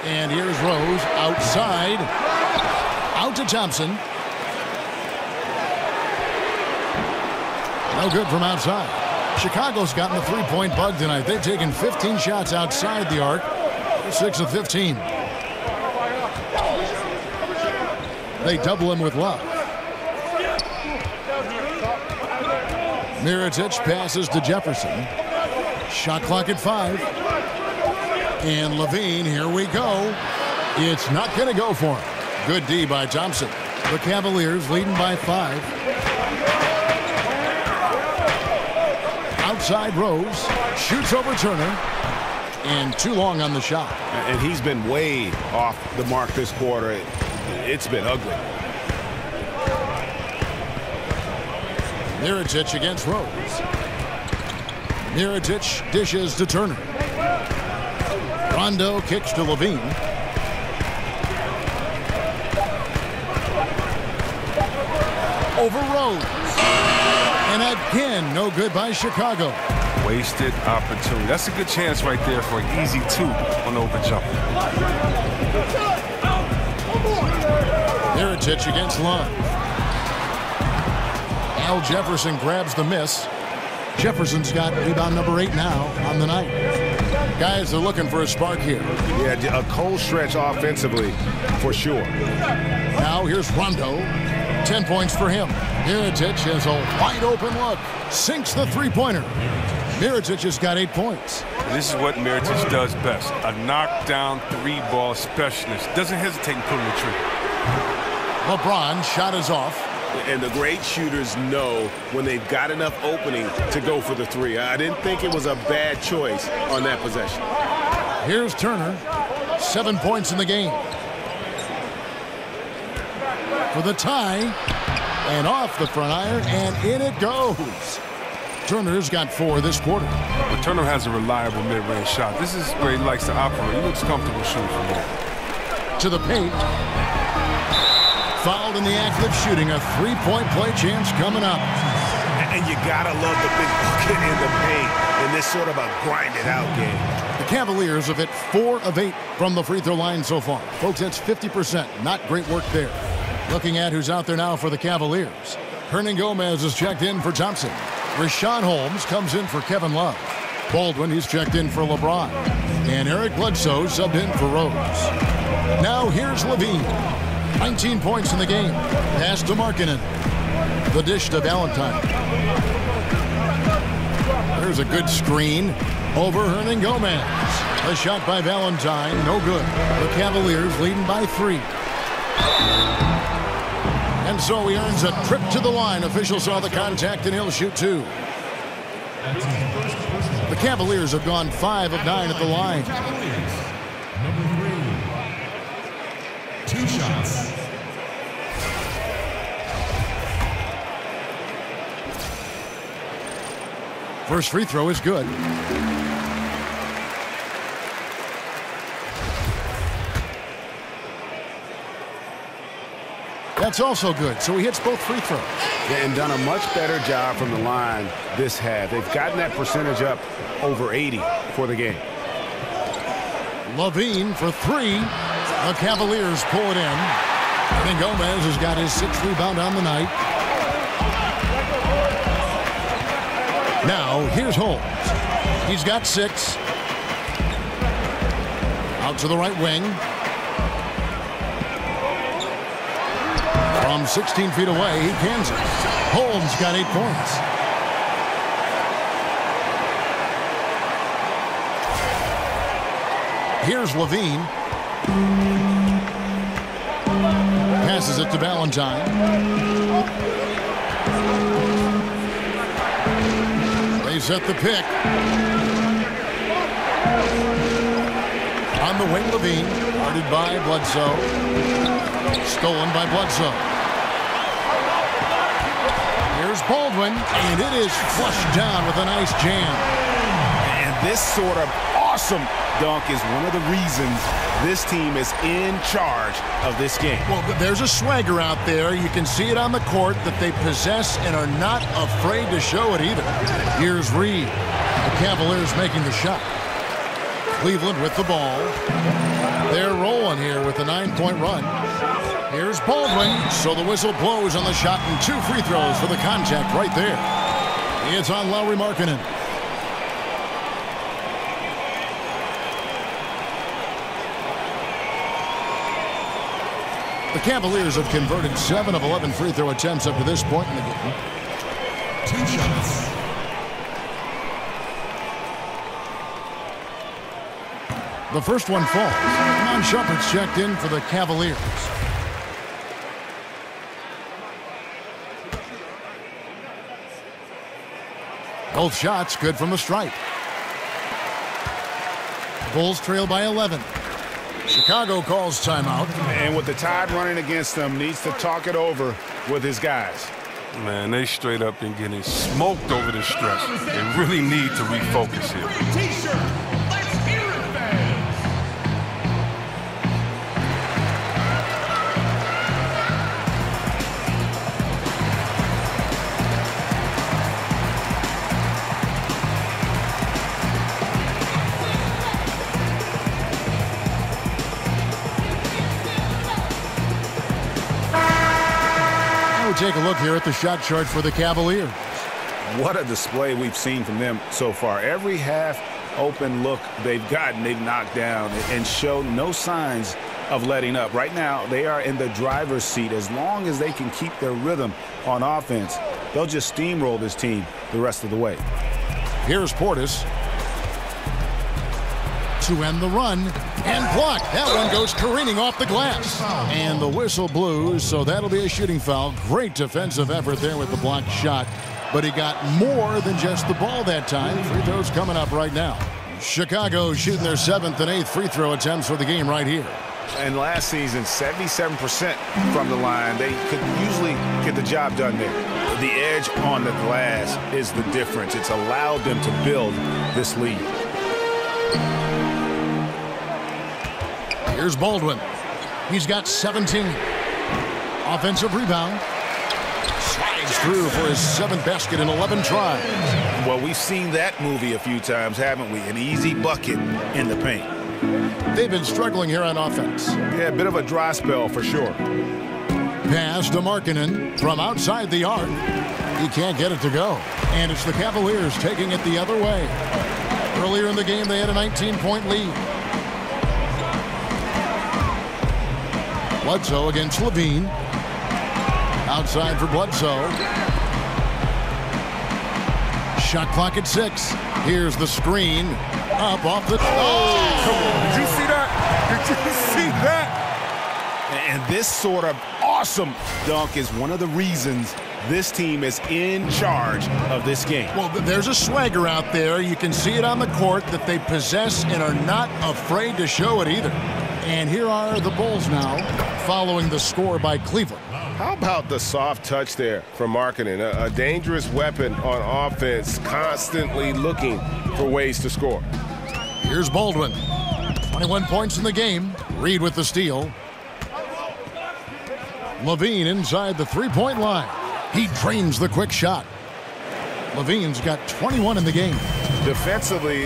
And here's Rose outside. Out to Thompson. No good from outside. Chicago's gotten the three-point bug tonight. They've taken 15 shots outside the arc. 6 of 15. They double him with Love. Mirotic passes to Jefferson. Shot clock at 5. And Levine, here we go. It's not going to go for him. Good D by Thompson. The Cavaliers leading by 5. Outside Rose. Shoots over Turner. And too long on the shot. And he's been way off the mark this quarter. It's been ugly. Mirotic against Rose. Mirotic dishes to Turner. Rondo kicks to Levine. Over Rose. And again, no good by Chicago. Wasted opportunity. That's a good chance right there for an easy 2 on the open jumper. Mirotic against Love. Al Jefferson grabs the miss. Jefferson's got rebound number 8 now on the night. Guys are looking for a spark here. Yeah, a cold stretch offensively for sure. Now here's Rondo. 10 points for him. Mirotic has a wide open look. Sinks the three-pointer. Mirotic has got 8 points. This is what Mirotic does best. A knockdown 3-ball specialist. Doesn't hesitate in pulling the trigger. LeBron shot is off. And the great shooters know when they've got enough opening to go for the 3. I didn't think it was a bad choice on that possession. Here's Turner. 7 points in the game. For the tie. And off the front iron. And in it goes. Turner's got 4 this quarter. But Turner has a reliable mid-range shot. This is where he likes to operate. He looks comfortable shooting from there. To the paint. Fouled in the act of shooting. A three-point play chance coming up. And you gotta love the big bucket in the paint in this sort of a grind-it-out game. The Cavaliers have hit 4 of 8 from the free throw line so far. Folks, that's 50%. Not great work there. Looking at who's out there now for the Cavaliers. Hernan Gomez is checked in for Thompson. Rashawn Holmes comes in for Kevin Love. Baldwin, he's checked in for LeBron. And Eric Bledsoe subbed in for Rose. Now here's Levine. 19 points in the game. Pass to Markkanen. The dish to Valentine. There's a good screen over Hernangomez. A shot by Valentine, no good. The Cavaliers leading by 3. And so he earns a trip to the line. Official saw the contact and he'll shoot 2. The Cavaliers have gone 5 of 9 at the line. Number 3. 2 shots. First free throw is good. That's also good, so he hits both free throws. And done a much better job from the line this half. They've gotten that percentage up over 80 for the game. Levine for 3. The Cavaliers pull it in. And Gomez has got his 6th rebound on the night. Now, here's Holmes. He's got 6. Out to the right wing. From 16 feet away, he cans it. Holmes got 8 points. Here's Levine. Passes it to Valentine. They set the pick. On the wing, Levine. Guarded by Bledsoe. Stolen by Bledsoe. Here's Baldwin, and it is flushed down with a nice jam. And this sort of awesome dunk is one of the reasons this team is in charge of this game. Well, there's a swagger out there. You can see it on the court that they possess and are not afraid to show it either. Here's Reed. The Cavaliers making the shot. Cleveland with the ball. They're rolling here with a 9-point run. Here's Baldwin. So the whistle blows on the shot and 2 free throws for the contact right there. It's on Lauri Markkanen. The Cavaliers have converted 7 of 11 free throw attempts up to this point in the game. 2 shots. The first one falls. Iman Shumpert's checked in for the Cavaliers. Both shots good from the stripe. Bulls trail by 11. Chicago calls timeout. And with the tide running against them, needs to talk it over with his guys. Man, they straight up been getting smoked over this stretch. They really need to refocus here. Let's hear it, fans. Take a look here at the shot chart for the Cavaliers. What a display we've seen from them so far. Every half open look they've gotten, they've knocked down and show no signs of letting up. Right now, they are in the driver's seat. As long as they can keep their rhythm on offense, they'll just steamroll this team the rest of the way. Here's Portis to end the run and block. That one goes careening off the glass. And the whistle blows, so that'll be a shooting foul. Great defensive effort there with the blocked shot. But he got more than just the ball that time. Free throws coming up right now. Chicago shooting their 7th and 8th free throw attempts for the game right here. And last season, 77% from the line. They could usually get the job done there. The edge on the glass is the difference. It's allowed them to build this lead. Here's Baldwin. He's got 17. Offensive rebound. Slides through for his 7th basket in 11 tries. Well, we've seen that movie a few times, haven't we? An easy bucket in the paint. They've been struggling here on offense. Yeah, a bit of a dry spell for sure. Pass to Markkanen from outside the arc. He can't get it to go. And it's the Cavaliers taking it the other way. Earlier in the game, they had a 19-point lead. Bledsoe against Levine. Outside for Bledsoe. Shot clock at 6. Here's the screen. Up off the... Oh! Come on. Did you see that? Did you see that? And this sort of awesome dunk is one of the reasons this team is in charge of this game. Well, there's a swagger out there. You can see it on the court that they possess and are not afraid to show it either. And here are the Bulls now, following the score by Cleveland. How about the soft touch there from Markkanen? A dangerous weapon on offense, constantly looking for ways to score. Here's Baldwin. 21 points in the game. Reed with the steal. Levine inside the three-point line. He drains the quick shot. Levine's got 21 in the game. Defensively,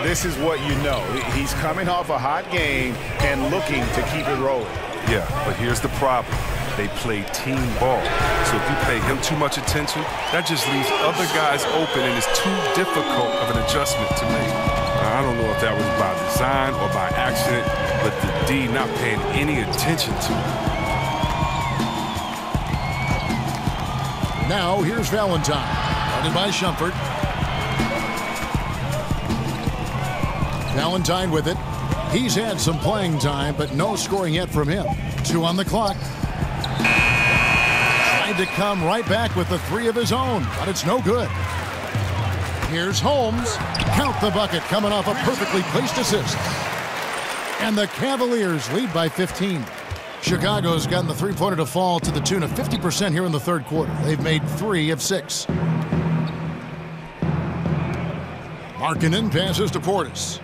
this is what you know. He's coming off a hot game and looking to keep it rolling. Yeah, but here's the problem. They play team ball. So if you pay him too much attention, that just leaves other guys open, and it's too difficult of an adjustment to make. I don't know if that was by design or by accident, but the D not paying any attention to it. Now, here's Valentine, guarded by Shumpert. Valentine with it. He's had some playing time, but no scoring yet from him. 2 on the clock. Tried to come right back with the 3 of his own, but it's no good. Here's Holmes. Count the bucket, coming off a perfectly placed assist. And the Cavaliers lead by 15. Chicago's gotten the three-pointer to fall to the tune of 50% here in the third quarter. They've made 3 of 6. Markkanen passes to Portis.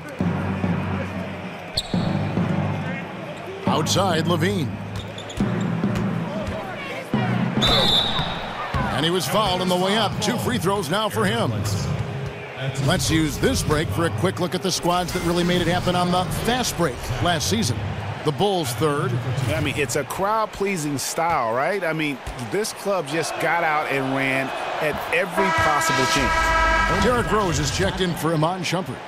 Outside, Levine. And he was fouled on the way up. 2 free throws now for him. Let's use this break for a quick look at the squads that really made it happen on the fast break last season. The Bulls third. I mean, it's a crowd-pleasing style, right? I mean, this club just got out and ran at every possible chance. Derrick Rose is checked in for Iman Shumpert.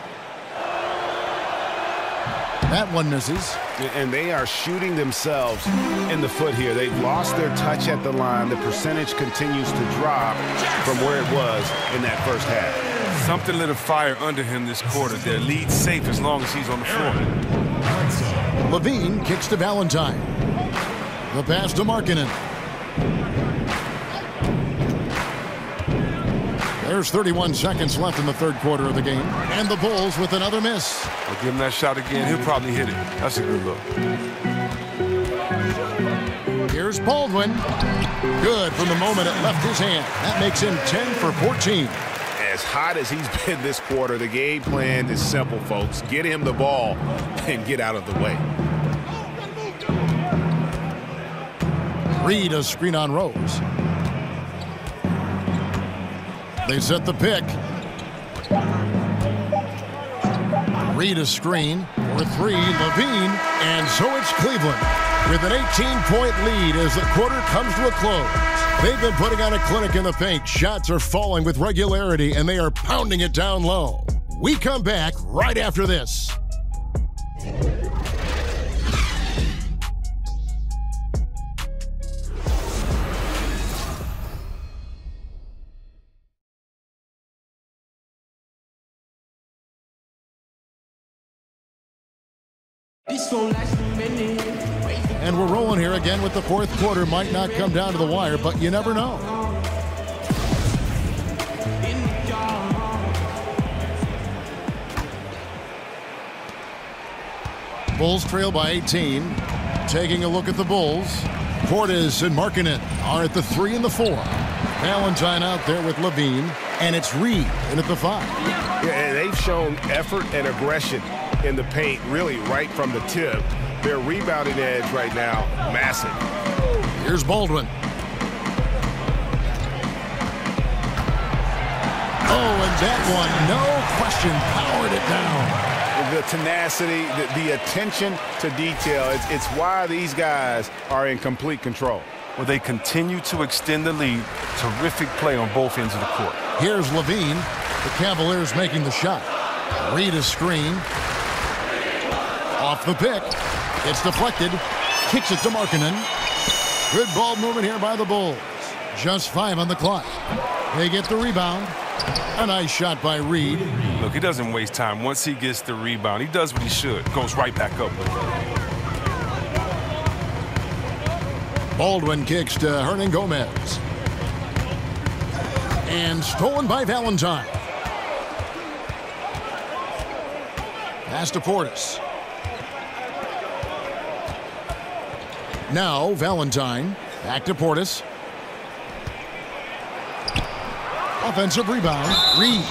That one misses. And they are shooting themselves in the foot here. They've lost their touch at the line. The percentage continues to drop from where it was in that first half. Something lit a fire under him this quarter. Their lead safe as long as he's on the floor. Levine kicks to Valentine. The pass to Markkanen. There's 31 seconds left in the third quarter of the game. And the Bulls with another miss. I'll give him that shot again. He'll probably hit it. That's a good look. Here's Baldwin. Good from the moment it left his hand. That makes him 10 for 14. As hot as he's been this quarter, the game plan is simple, folks. Get him the ball and get out of the way. Reed a screen on Rose. They set the pick. Reed a screen for 3. Levine, and so it's Cleveland with an 18-point lead as the quarter comes to a close. They've been putting on a clinic in the paint. Shots are falling with regularity, and they are pounding it down low. We come back right after this. And we're rolling here again with the fourth quarter. Might not come down to the wire, but you never know. Bulls trail by 18. Taking a look at the Bulls. Portis and Markkanen are at the 3 and the 4. Valentine out there with Levine. And it's Reed in at the 5. Yeah, and they've shown effort and aggression in the paint, really right from the tip. Their rebounding edge right now, massive. Here's Baldwin. Oh, and that one, no question, powered it down. The tenacity, the attention to detail, it's why these guys are in complete control. Well, they continue to extend the lead. Terrific play on both ends of the court. Here's Levine. The Cavaliers making the shot. Reed a screen. Off the pick. It's deflected. Kicks it to Markkanen. Good ball movement here by the Bulls. Just 5 on the clock. They get the rebound. A nice shot by Reed. Look, he doesn't waste time. Once he gets the rebound, he does what he should. Goes right back up with it. Baldwin kicks to Hernan Gomez. And stolen by Valentine. Pass to Portis. Now Valentine. Back to Portis. Offensive rebound. Reed.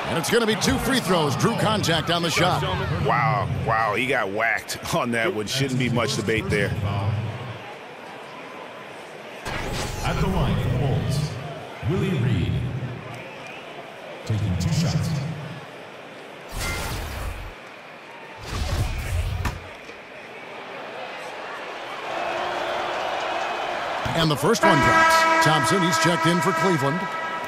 And it's going to be 2 free throws. Drew contact on the shot. Wow, he got whacked on that one. Shouldn't be much debate there. At the line for the Bulls, Willie Reed. Taking 2 shots. And the first one drops. Thompson, he's checked in for Cleveland.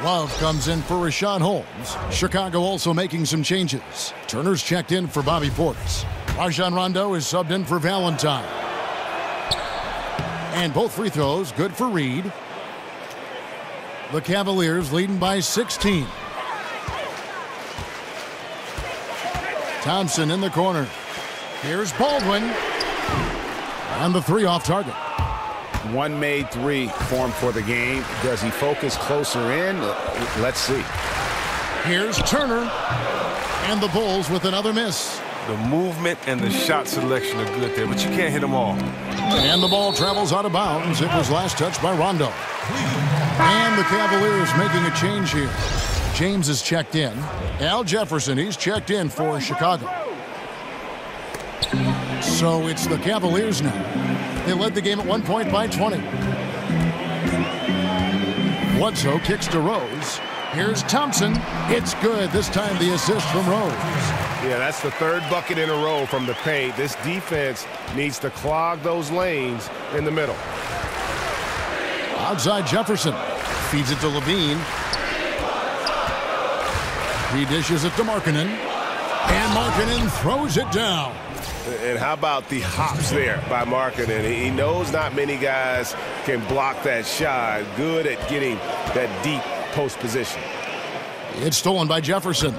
Love comes in for Rashawn Holmes. Chicago also making some changes. Turner's checked in for Bobby Portis. Rajon Rondo is subbed in for Valentine. And both free throws good for Reed. The Cavaliers leading by 16. Thompson in the corner. Here's Baldwin. And the 3 off target. One made 3 formed for the game. Does he focus closer in? Let's see. Here's Turner. And the Bulls with another miss. The movement and the shot selection are good there, but you can't hit them all. And the ball travels out of bounds. It was last touched by Rondo. And the Cavaliers making a change here. James is checked in. Al Jefferson, he's checked in for Chicago. So it's the Cavaliers now. They led the game at one point by 20. Bledsoe kicks to Rose. Here's Thompson. It's good. This time the assist from Rose. Yeah, that's the 3rd bucket in a row from the paint. This defense needs to clog those lanes in the middle. Outside Jefferson. Feeds it to Levine. He dishes it to Markkanen. And Markkanen throws it down. And how about the hops there by Markkanen? He knows not many guys can block that shot. Good at getting that deep post position. It's stolen by Jefferson.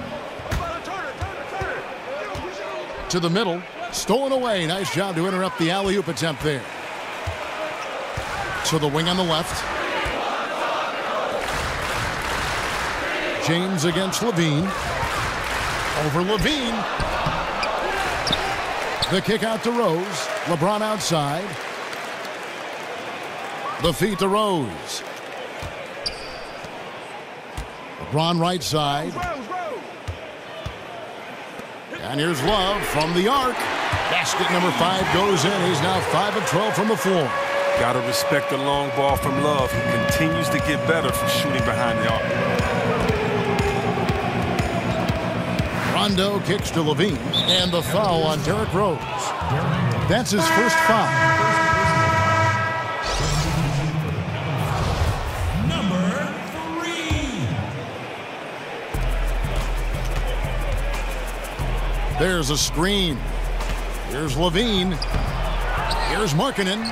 To the middle. Stolen away. Nice job to interrupt the alley-oop attempt there. To the wing on the left. James against Levine. Over Levine. The kick out to Rose. LeBron outside. The feed to Rose. LeBron right side. And here's Love from the arc. Basket number 5 goes in. He's now 5 of 12 from the floor. Got to respect the long ball from Love. He continues to get better from shooting behind the arc. Rondo kicks to Levine. And the foul on Derrick Rose. That's his first foul. Number 3. There's a screen. Here's Levine. Here's Markkanen.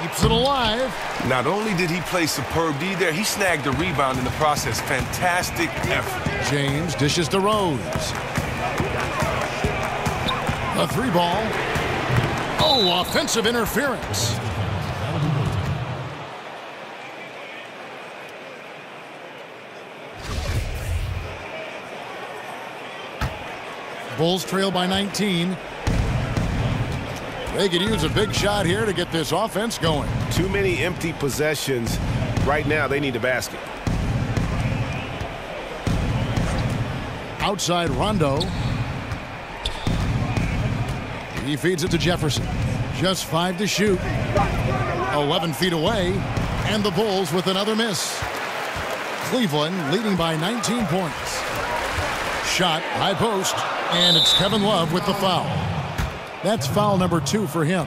Keeps it alive. Not only did he play superb D there, he snagged the rebound in the process. Fantastic effort. James dishes to Rose. A 3 ball. Oh, offensive interference. Bulls trail by 19. They could use a big shot here to get this offense going. Too many empty possessions. Right now, they need a basket. Outside Rondo. He feeds it to Jefferson. Just 5 to shoot. 11 feet away. And the Bulls with another miss. Cleveland leading by 19 points. Shot, high post. And it's Kevin Love with the foul. That's foul number 2 for him.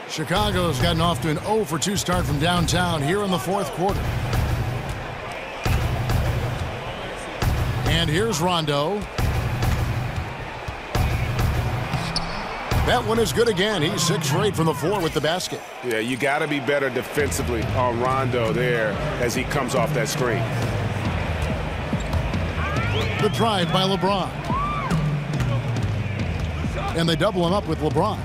Chicago's gotten off to an 0 for 2 start from downtown here in the 4th quarter. And here's Rondo. That one is good again. He's 6 for 8 from the floor with the basket. Yeah, you got to be better defensively on Rondo there as he comes off that screen. The drive by LeBron. And they double him up with LeBron.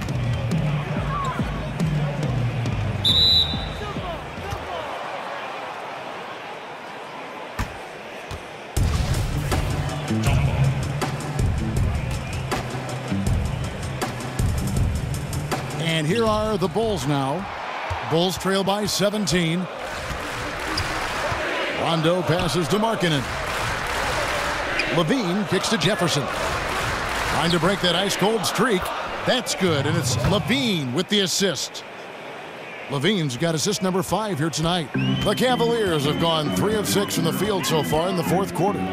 And here are the Bulls now. Bulls trail by 17. Rondo passes to Markkanen. Levine kicks to Jefferson. Trying to break that ice-cold streak. That's good, and it's Levine with the assist. Levine's got assist number 5 here tonight. The Cavaliers have gone 3 of 6 from the field so far in the 4th quarter.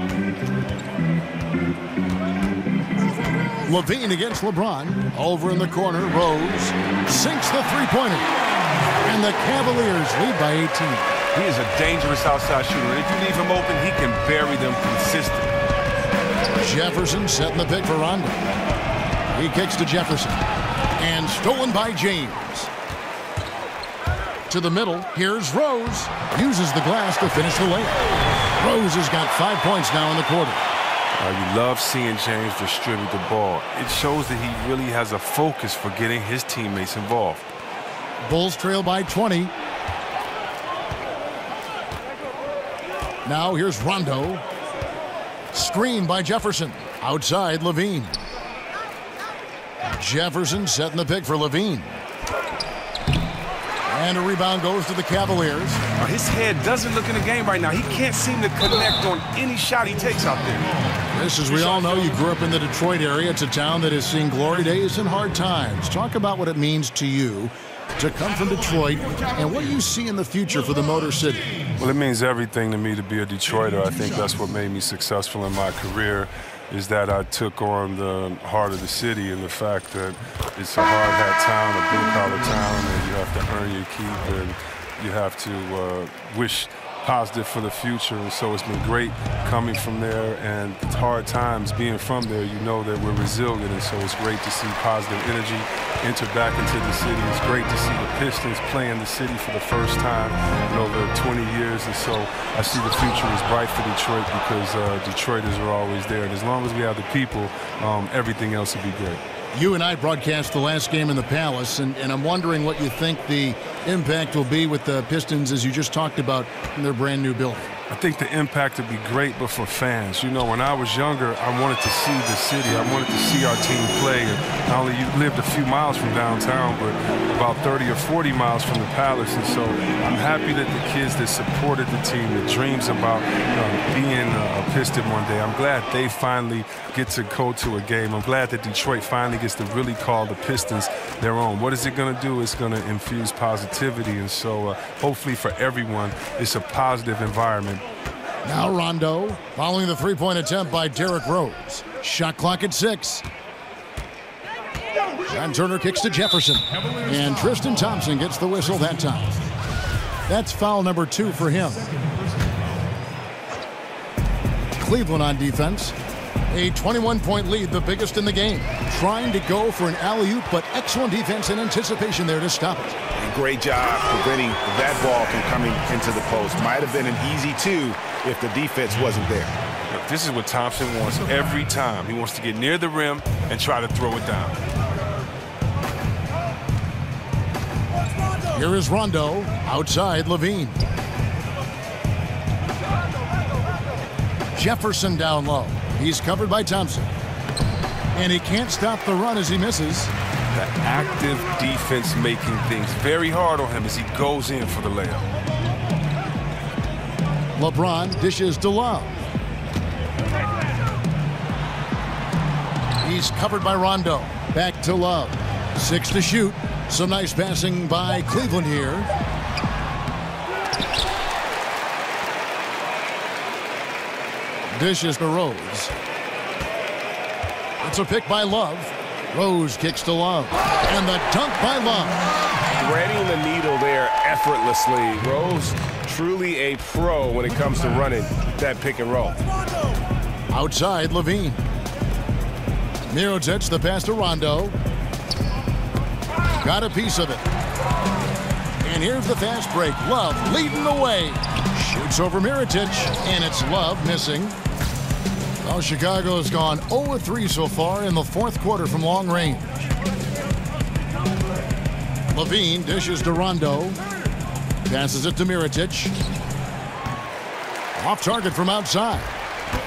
Levine against LeBron. Over in the corner, Rose sinks the three-pointer. And the Cavaliers lead by 18. He is a dangerous outside shooter. If you leave him open, he can bury them consistently. Jefferson setting the pick for Rondo. He kicks to Jefferson. And stolen by James. To the middle, here's Rose. Uses the glass to finish the layup. Rose has got 5 points now in the quarter. You love seeing James distribute the ball. It shows that he really has a focus for getting his teammates involved. Bulls trail by 20. Now here's Rondo. Screen by Jefferson. Outside, Levine. Jefferson setting the pick for Levine. And a rebound goes to the Cavaliers. His head doesn't look in the game right now. He can't seem to connect on any shot he takes out there. Chris, as we all know, you grew up in the Detroit area. It's a town that has seen glory days and hard times. Talk about what it means to you to come from Detroit and what you see in the future for the Motor City. Well, it means everything to me to be a Detroiter. I think that's what made me successful in my career, is that I took on the heart of the city and the fact that it's a hard hat town, a blue-collar town, and you have to earn your keep and you have to wish positive for the future. And so it's been great coming from there, and it's hard times being from there. You know that we're resilient, and so it's great to see positive energy enter back into the city. It's great to see the Pistons play in the city for the first time in over 20 years, and so I see the future is bright for Detroit because Detroiters are always there, and as long as we have the people, everything else will be great. You and I broadcast the last game in the Palace, and I'm wondering what you think the impact will be with the Pistons, as you just talked about, in their brand new building. I think the impact would be great, but for fans. You know, when I was younger, I wanted to see the city. I wanted to see our team play. And I only lived a few miles from downtown, but about 30 or 40 miles from the Palace. And so I'm happy that the kids that supported the team, that dreams about being a Piston one day, I'm glad they finally get to go to a game. I'm glad that Detroit finally gets to really call the Pistons their own. What is it going to do? It's going to infuse positivity. And so hopefully for everyone, it's a positive environment. Now Rondo, following the three-point attempt by Derrick Rose. Shot clock at 6. John Turner kicks to Jefferson. And Tristan Thompson gets the whistle that time. That's foul number 2 for him. Cleveland on defense. A 21-point lead, the biggest in the game. Trying to go for an alley-oop, but excellent defense and anticipation there to stop it. Great job preventing that ball from coming into the post. Might have been an easy 2 if the defense wasn't there. Look, this is what Thompson wants every time. He wants to get near the rim and try to throw it down. Here is Rondo, outside Levine. Jefferson down low. He's covered by Thompson. And he can't stop the run as he misses. The active defense making things very hard on him as he goes in for the layup. LeBron dishes to Love. He's covered by Rondo. Back to Love. 6 to shoot. Some nice passing by Cleveland here. Dishes to Rose. It's a pick by Love. Rose kicks to Love. And the dunk by Love. Threading the needle there effortlessly. Rose, truly a pro when it comes to running that pick and roll. Outside, Levine. Mirotic, the pass to Rondo. got a piece of it. And here's the fast break. Love leading the way. Shoots over Mirotic, and it's Love missing. Well, Chicago's gone 0-3 so far in the fourth quarter from long range. Levine dishes to Rondo. Passes it to Mirotic. Off target from outside.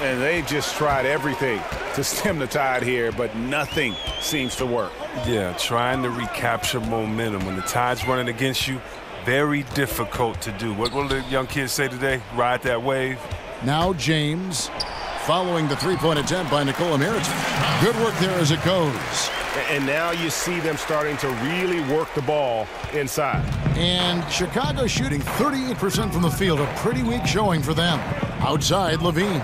And they just tried everything to stem the tide here, but nothing seems to work. Yeah, trying to recapture momentum. When the tide's running against you, very difficult to do. What will the young kids say today? Ride that wave. Now James, following the three-point attempt by Nikola Mirotic. Good work there as it goes. And now you see them starting to really work the ball inside. And Chicago shooting 38% from the field. A pretty weak showing for them. Outside, Levine.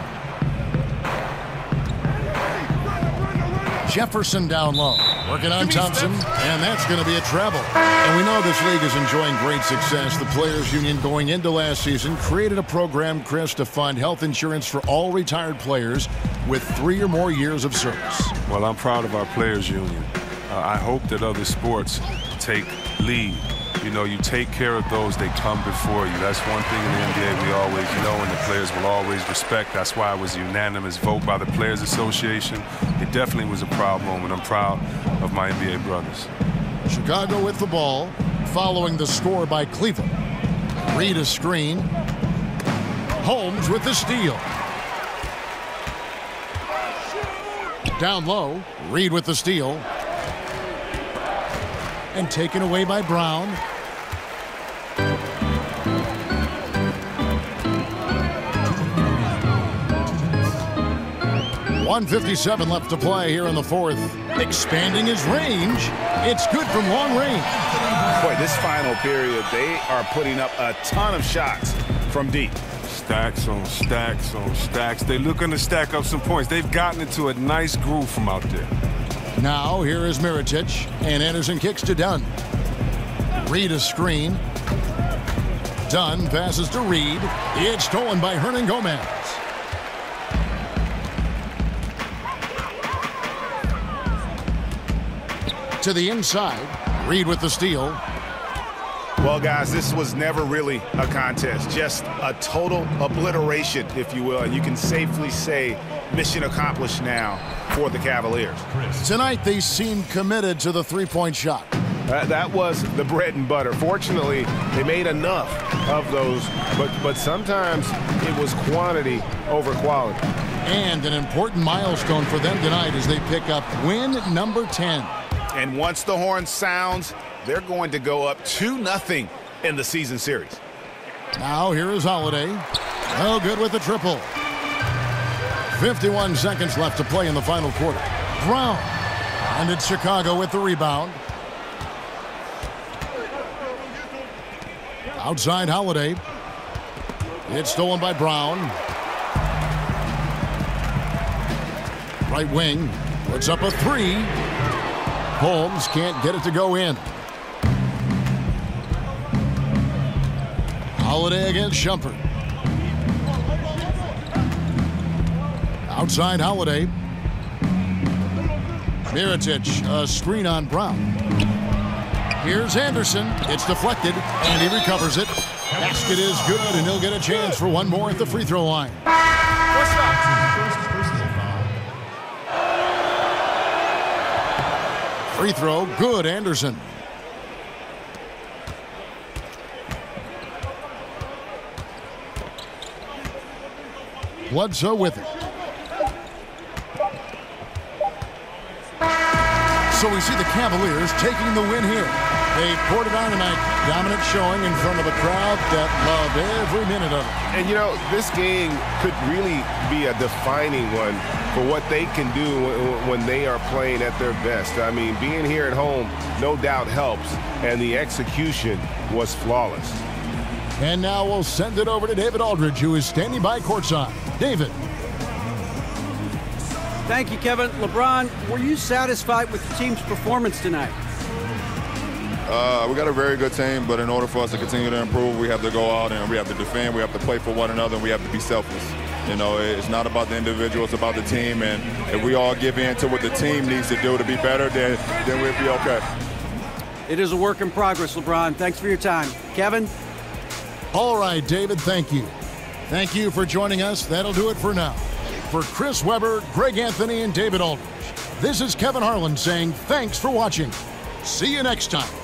Jefferson down low. Working on Thompson. And that's going to be a treble. And we know this league is enjoying great success. The Players Union going into last season created a program, Chris, to fund health insurance for all retired players with 3 or more years of service. Well, I'm proud of our Players Union. I hope that other sports take lead. You know, you take care of those that come before you. That's one thing in the NBA we always know and the players will always respect. That's why it was a unanimous vote by the Players Association. It definitely was a proud moment. I'm proud of my NBA brothers. Chicago with the ball, following the score by Cleveland. Reed a screen. Holmes with the steal. Down low, Reed with the steal. And taken away by Brown. .157 left to play here in the fourth. Expanding his range. It's good from long range. Boy, this final period, they are putting up a ton of shots from deep. Stacks on stacks on stacks. They're looking to stack up some points. They've gotten into a nice groove from out there. Now here is Mirotic, and Anderson kicks to Dunn. Reed a screen. Dunn passes to Reed. It's stolen by Hernan Gomez. To the inside. Reed with the steal. Well, guys, this was never really a contest. Just a total obliteration, if you will. And you can safely say mission accomplished now for the Cavaliers. Tonight, they seem committed to the three-point shot. That was the bread and butter. Fortunately, they made enough of those, but sometimes it was quantity over quality. And an important milestone for them tonight as they pick up win number 10. And once the horn sounds, they're going to go up 2-0 in the season series. Now here is Holiday. No good with the triple. 51 seconds left to play in the final quarter. Brown. And it's Chicago with the rebound. Outside Holiday. It's stolen by Brown. Right wing. Puts up a three. Holmes can't get it to go in. Holiday against Shumpert. Outside Holiday. Mirotic, a screen on Brown. Here's Anderson. It's deflected, and he recovers it. Basket is good, and he'll get a chance for one more at the free throw line. Free throw, good, Anderson. Bledsoe with it. So we see the Cavaliers taking the win here. They poured it on tonight. Dominant showing in front of a crowd that loved every minute of it. And, you know, this game could really be a defining one for what they can do when they are playing at their best. I mean, being here at home no doubt helps, and the execution was flawless. And now we'll send it over to David Aldridge, who is standing by courtside. David. Thank you, Kevin. LeBron, were you satisfied with the team's performance tonight? We got a very good team, but in order for us to continue to improve, we have to go out and we have to defend, we have to play for one another, and we have to be selfless. You know, it's not about the individual, it's about the team, and if we all give in to what the team needs to do to be better, then we'll be okay. It is a work in progress, LeBron. Thanks for your time. Kevin? All right, David, thank you. Thank you for joining us. That'll do it for now. For Chris Webber, Greg Anthony, and David Aldridge, this is Kevin Harlan saying thanks for watching. See you next time.